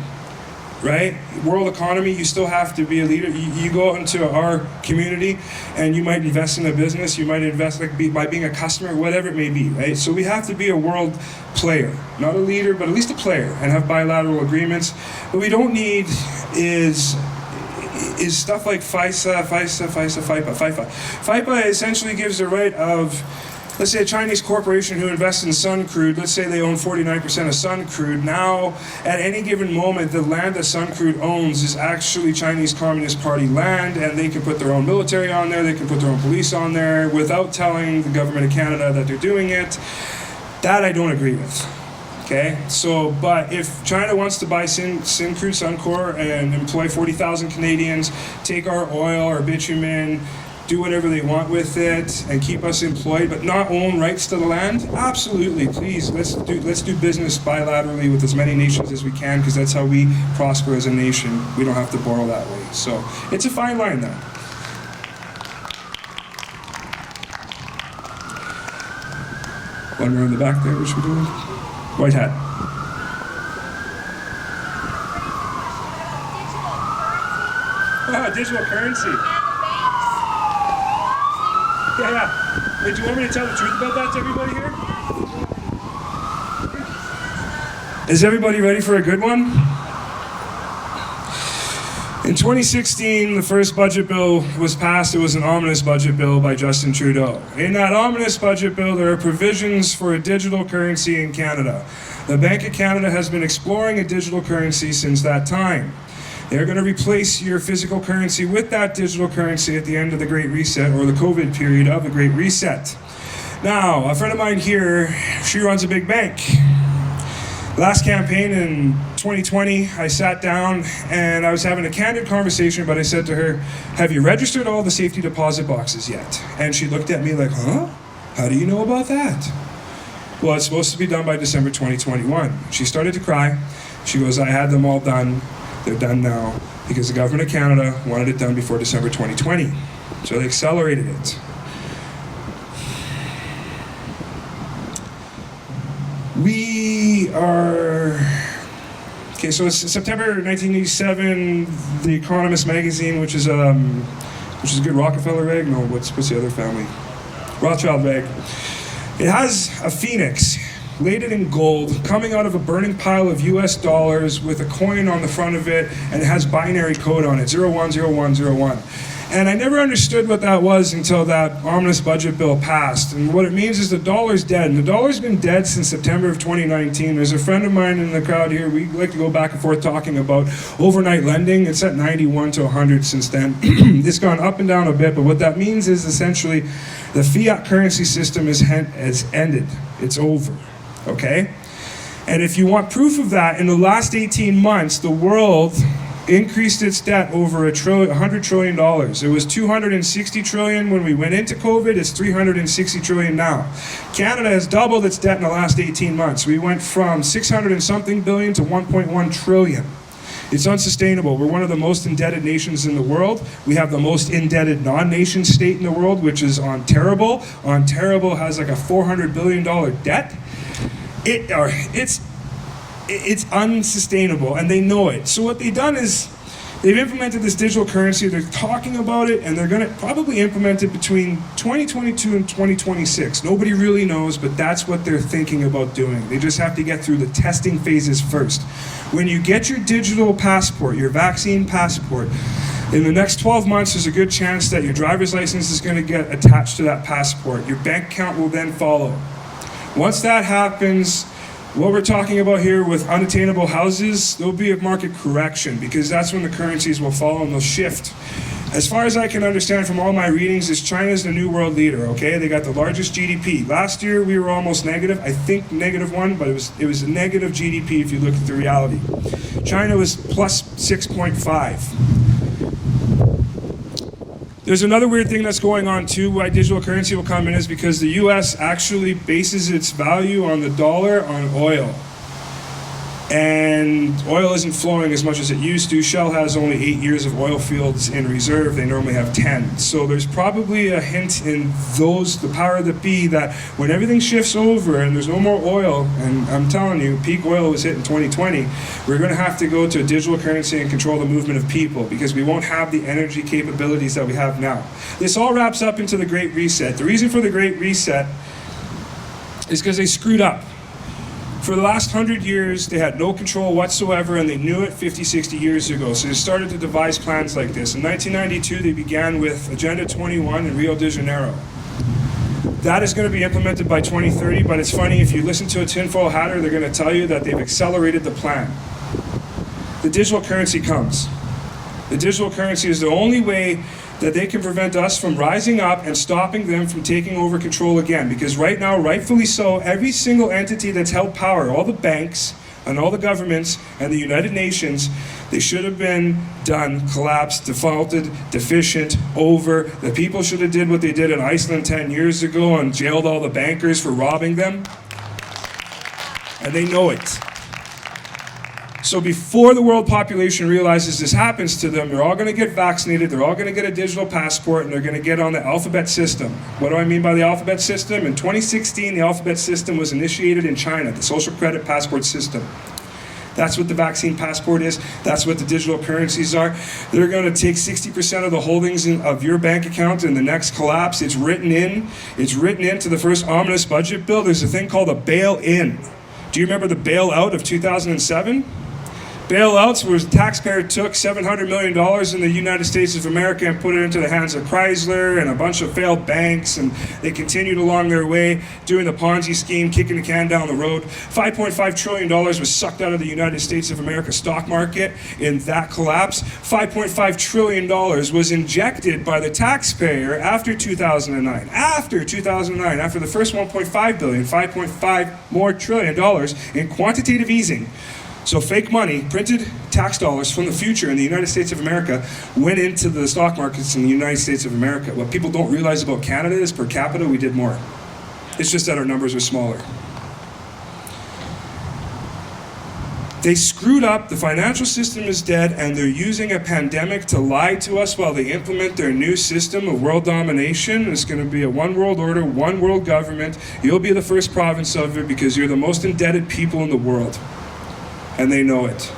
right? World economy, you still have to be a leader. You go out into our community and you might invest in a business, you might invest by being a customer, whatever it may be, right? So we have to be a world player, not a leader, but at least a player, and have bilateral agreements. What we don't need is stuff like FIPA. FIPA essentially gives the right of, let's say a Chinese corporation who invests in Sun Crude, let's say they own 49% of Sun Crude. Now, at any given moment, the land that Sun Crude owns is actually Chinese Communist Party land, and they can put their own military on there, they can put their own police on there without telling the government of Canada that they're doing it. That I don't agree with. Okay, so, but if China wants to buy Syncrude, Suncor, and employ 40,000 Canadians, take our oil, our bitumen, do whatever they want with it, and keep us employed, but not own rights to the land, absolutely, please, let's do business bilaterally with as many nations as we can, because that's how we prosper as a nation. We don't have to borrow that way. So, it's a fine line there. One more in the back there, what should we do? White hat. Digital currency. Yeah. Wait, do you want me to tell the truth about that to everybody here? Is everybody ready for a good one? In 2016, the first budget bill was passed. It was an ominous budget bill by Justin Trudeau. In that ominous budget bill, there are provisions for a digital currency in Canada. The Bank of Canada has been exploring a digital currency since that time. They're going to replace your physical currency with that digital currency at the end of the Great Reset, or the COVID period of the Great Reset. Now, a friend of mine here, she runs a big bank. Last campaign in 2020, I sat down and I was having a candid conversation, but I said to her, have you registered all the safety deposit boxes yet? And she looked at me like, huh? How do you know about that? Well, it's supposed to be done by December 2021. She started to cry. She goes, I had them all done. They're done now because the government of Canada wanted it done before December 2020. So they accelerated it. We are Okay, so it's September 1987. The Economist magazine, which is a good Rockefeller rag. No, what's the other family? Rothschild rag. It has a phoenix, laid it in gold, coming out of a burning pile of US dollars with a coin on the front of it, and it has binary code on it, 010101. And I never understood what that was until that ominous budget bill passed. And what it means is the dollar's dead. And the dollar's been dead since September of 2019. There's a friend of mine in the crowd here, we like to go back and forth talking about overnight lending. It's at 91 to 100 since then. It's gone up and down a bit, but what that means is essentially the fiat currency system has ended. It's over, okay? And if you want proof of that, in the last 18 months, the world increased its debt over $100 trillion. It was 260 trillion when we went into COVID. It's 360 trillion now. Canada has doubled its debt in the last 18 months. We went from 600 and something billion to 1.1 trillion. It's unsustainable. We're one of the most indebted nations in the world. We have the most indebted non-nation state in the world, which is Ontario. Ontario has like a $400 billion debt. It's unsustainable, and they know it. So what they've done is they've implemented this digital currency. They're talking about it, and they're going to probably implement it between 2022 and 2026. Nobody really knows, but that's what they're thinking about doing. They just have to get through the testing phases first. When you get your digital passport, your vaccine passport, in the next 12 months, there's a good chance that your driver's license is going to get attached to that passport. Your bank account will then follow. Once that happens, what we're talking about here with unattainable houses, there'll be a market correction because that's when the currencies will follow and they'll shift. As far as I can understand from all my readings, is China's the new world leader, okay? They got the largest GDP. Last year, we were almost negative. I think -1, but it was a negative GDP if you look at the reality. China was plus 6.5. There's another weird thing that's going on too, why digital currency will come in, is because the US actually bases its value on the dollar on oil. And oil isn't flowing as much as it used to. Shell has only 8 years of oil fields in reserve. They normally have 10. So there's probably a hint in the power that be, that when everything shifts over and there's no more oil, and I'm telling you, peak oil was hit in 2020, we're going to have to go to a digital currency and control the movement of people because we won't have the energy capabilities that we have now. This all wraps up into the Great Reset. The reason for the Great Reset is because they screwed up. For the last 100 years, they had no control whatsoever, and they knew it 50, 60 years ago. So they started to devise plans like this. In 1992, they began with Agenda 21 in Rio de Janeiro. That is going to be implemented by 2030, but it's funny, if you listen to a tinfoil hatter, they're going to tell you that they've accelerated the plan. The digital currency comes. The digital currency is the only way that they can prevent us from rising up and stopping them from taking over control again. Because right now, rightfully so, every single entity that's held power, all the banks and all the governments and the United Nations, they should have been done, collapsed, defaulted, deficient, over. The people should have did what they did in Iceland 10 years ago and jailed all the bankers for robbing them. And they know it. So before the world population realizes this happens to them, they're all going to get vaccinated, they're all going to get a digital passport, and they're going to get on the alphabet system. What do I mean by the alphabet system? In 2016, the alphabet system was initiated in China, the social credit passport system. That's what the vaccine passport is. That's what the digital currencies are. They're going to take 60% of the holdings of your bank account in the next collapse. It's written into the first ominous budget bill. There's a thing called a bail-in. Do you remember the bailout of 2007? Bailouts where the taxpayer took $700 million in the United States of America and put it into the hands of Chrysler and a bunch of failed banks, and they continued along their way doing the Ponzi scheme, kicking the can down the road. $5.5 trillion was sucked out of the United States of America stock market in that collapse. $5.5 trillion was injected by the taxpayer after 2009. After the first $1.5 billion, $5.5 more trillion in quantitative easing. So fake money, printed tax dollars from the future in the United States of America went into the stock markets in the United States of America. What people don't realize about Canada is per capita, we did more. It's just that our numbers are smaller. They screwed up, the financial system is dead, and they're using a pandemic to lie to us while they implement their new system of world domination. It's going to be a one world order, one world government. You'll be the first province of it because you're the most indebted people in the world. And they know it.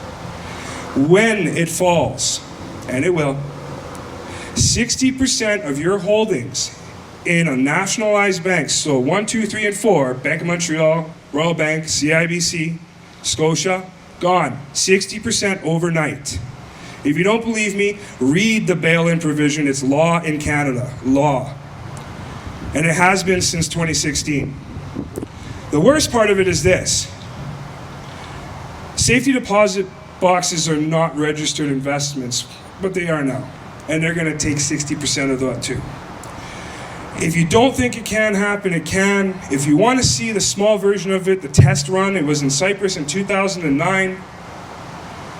when it falls, and it will, 60% of your holdings in a nationalized bank, so 1, 2, 3, and 4, Bank of Montreal, Royal Bank, CIBC, Scotia, gone. 60% overnight. If you don't believe me, read the bail-in provision. It's law in Canada. Law. And it has been since 2016. The worst part of it is this. Safety deposit boxes are not registered investments, but they are now. And they're going to take 60% of that too. If you don't think it can happen, it can. If you want to see the small version of it, the test run, it was in Cyprus in 2009.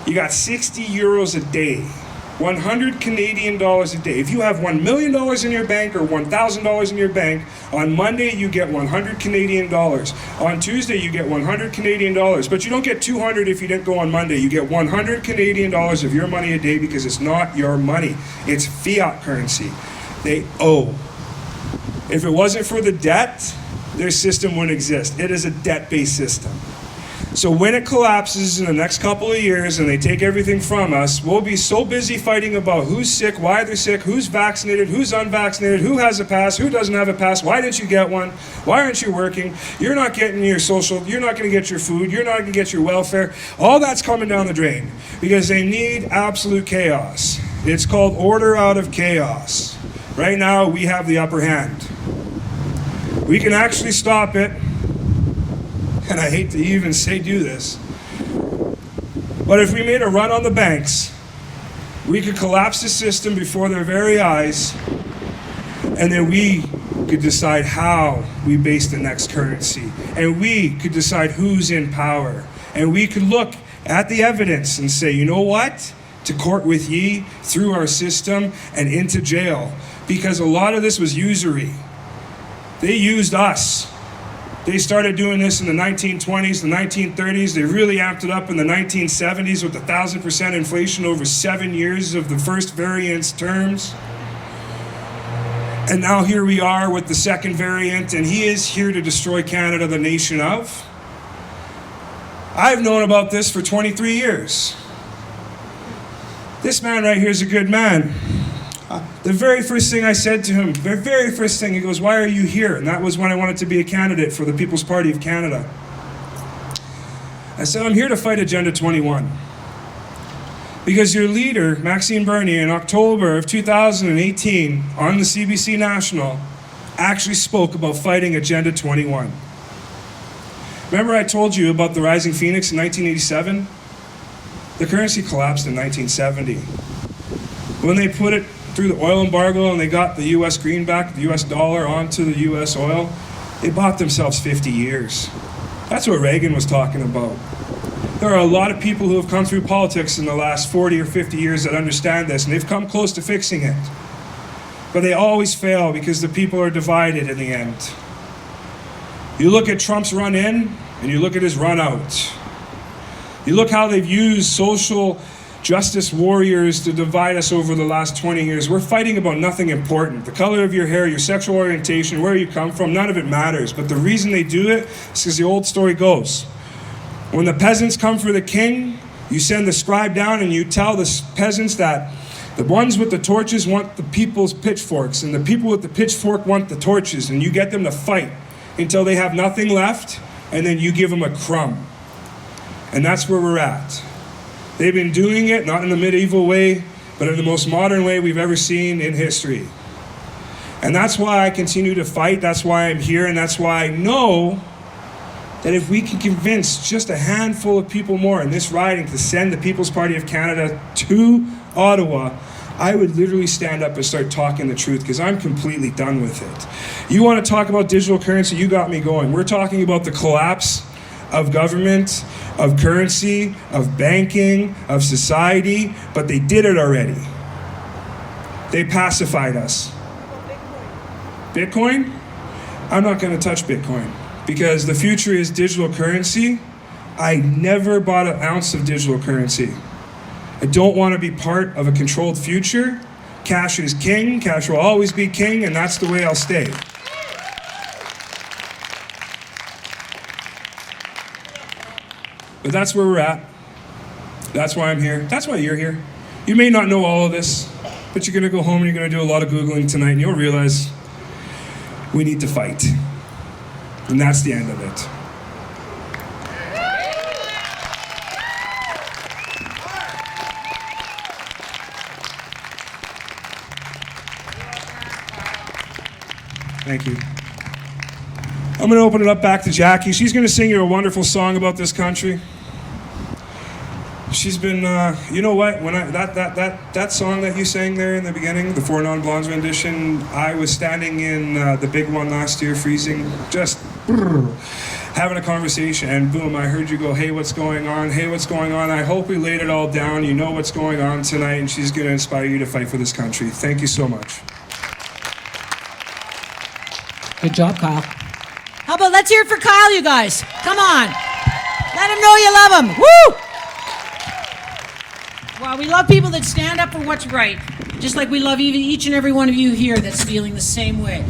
You got 60 euros a day, 100 Canadian dollars a day. If you have $1 million in your bank or $1,000 in your bank, on Monday you get 100 Canadian dollars. On Tuesday you get 100 Canadian dollars. But you don't get 200 if you didn't go on Monday. You get 100 Canadian dollars of your money a day because it's not your money. It's fiat currency. They owe. If it wasn't for the debt, their system wouldn't exist. It is a debt-based system. So when it collapses in the next couple of years and they take everything from us, we'll be so busy fighting about who's sick, why they're sick, who's vaccinated, who's unvaccinated, who has a pass, who doesn't have a pass, why didn't you get one, why aren't you working, you're not getting your social, you're not going to get your food, you're not going to get your welfare. All that's coming down the drain because they need absolute chaos. It's called order out of chaos. Right now, we have the upper hand. We can actually stop it. And I hate to even say do this, but if we made a run on the banks, we could collapse the system before their very eyes, and then we could decide how we base the next currency, and we could decide who's in power, and we could look at the evidence and say, you know what? To court with ye through our system and into jail, because a lot of this was usury. They used us. They started doing this in the 1920s, the 1930s. They really amped it up in the 1970s with 1,000% inflation over 7 years of the first variant's terms. And now here we are with the second variant, and he is here to destroy Canada, the nation of. I've known about this for 23 years. This man right here is a good man. The very first thing I said to him, the very first thing, he goes, why are you here? And that was when I wanted to be a candidate for the People's Party of Canada. I said, I'm here to fight Agenda 21. Because your leader, Maxime Bernier, in October of 2018, on the CBC National, actually spoke about fighting Agenda 21. Remember I told you about the Rising Phoenix in 1987? The currency collapsed in 1970. When they put it through the oil embargo and they got the US greenback, the US dollar onto the US oil, they bought themselves 50 years. That's what Reagan was talking about. There are a lot of people who have come through politics in the last 40 or 50 years that understand this, and they've come close to fixing it. But they always fail because the people are divided in the end. You look at Trump's run in, and you look at his run out. You look how they've used social justice warriors to divide us over the last 20 years. We're fighting about nothing important. The color of your hair, your sexual orientation, where you come from, none of it matters. But the reason they do it is because the old story goes. When the peasants come for the king, you send the scribe down and you tell the peasants that the ones with the torches want the people's pitchforks, and the people with the pitchfork want the torches, and you get them to fight until they have nothing left, and then you give them a crumb. And that's where we're at. They've been doing it, not in the medieval way, but in the most modern way we've ever seen in history. And that's why I continue to fight, that's why I'm here, and that's why I know that if we can convince just a handful of people more in this riding to send the People's Party of Canada to Ottawa, I would literally stand up and start talking the truth because I'm completely done with it. You want to talk about digital currency, you got me going. We're talking about the collapse of government, of currency, of banking, of society, but they did it already. They pacified us. Bitcoin? I'm not going to touch Bitcoin because the future is digital currency. I never bought an ounce of digital currency. I don't want to be part of a controlled future. Cash is king, cash will always be king, and that's the way I'll stay. But that's where we're at. That's why I'm here. That's why you're here. You may not know all of this, but you're going to go home and you're going to do a lot of Googling tonight, and you'll realize we need to fight. And that's the end of it. Thank you. I'm going to open it up back to Jackie. She's going to sing you a wonderful song about this country. She's been, you know what? When that song that you sang there in the beginning, the Four Non-Blondes rendition, I was standing in the big one last year, freezing, just having a conversation, and boom, I heard you go, "Hey, what's going on? Hey, what's going on?" I hope we laid it all down. You know what's going on tonight, and she's going to inspire you to fight for this country. Thank you so much. Good job, Kyle. How about let's hear it for Kyle, you guys. Come on. Let him know you love him. Woo! Well, we love people that stand up for what's right, just like we love each and every one of you here that's feeling the same way.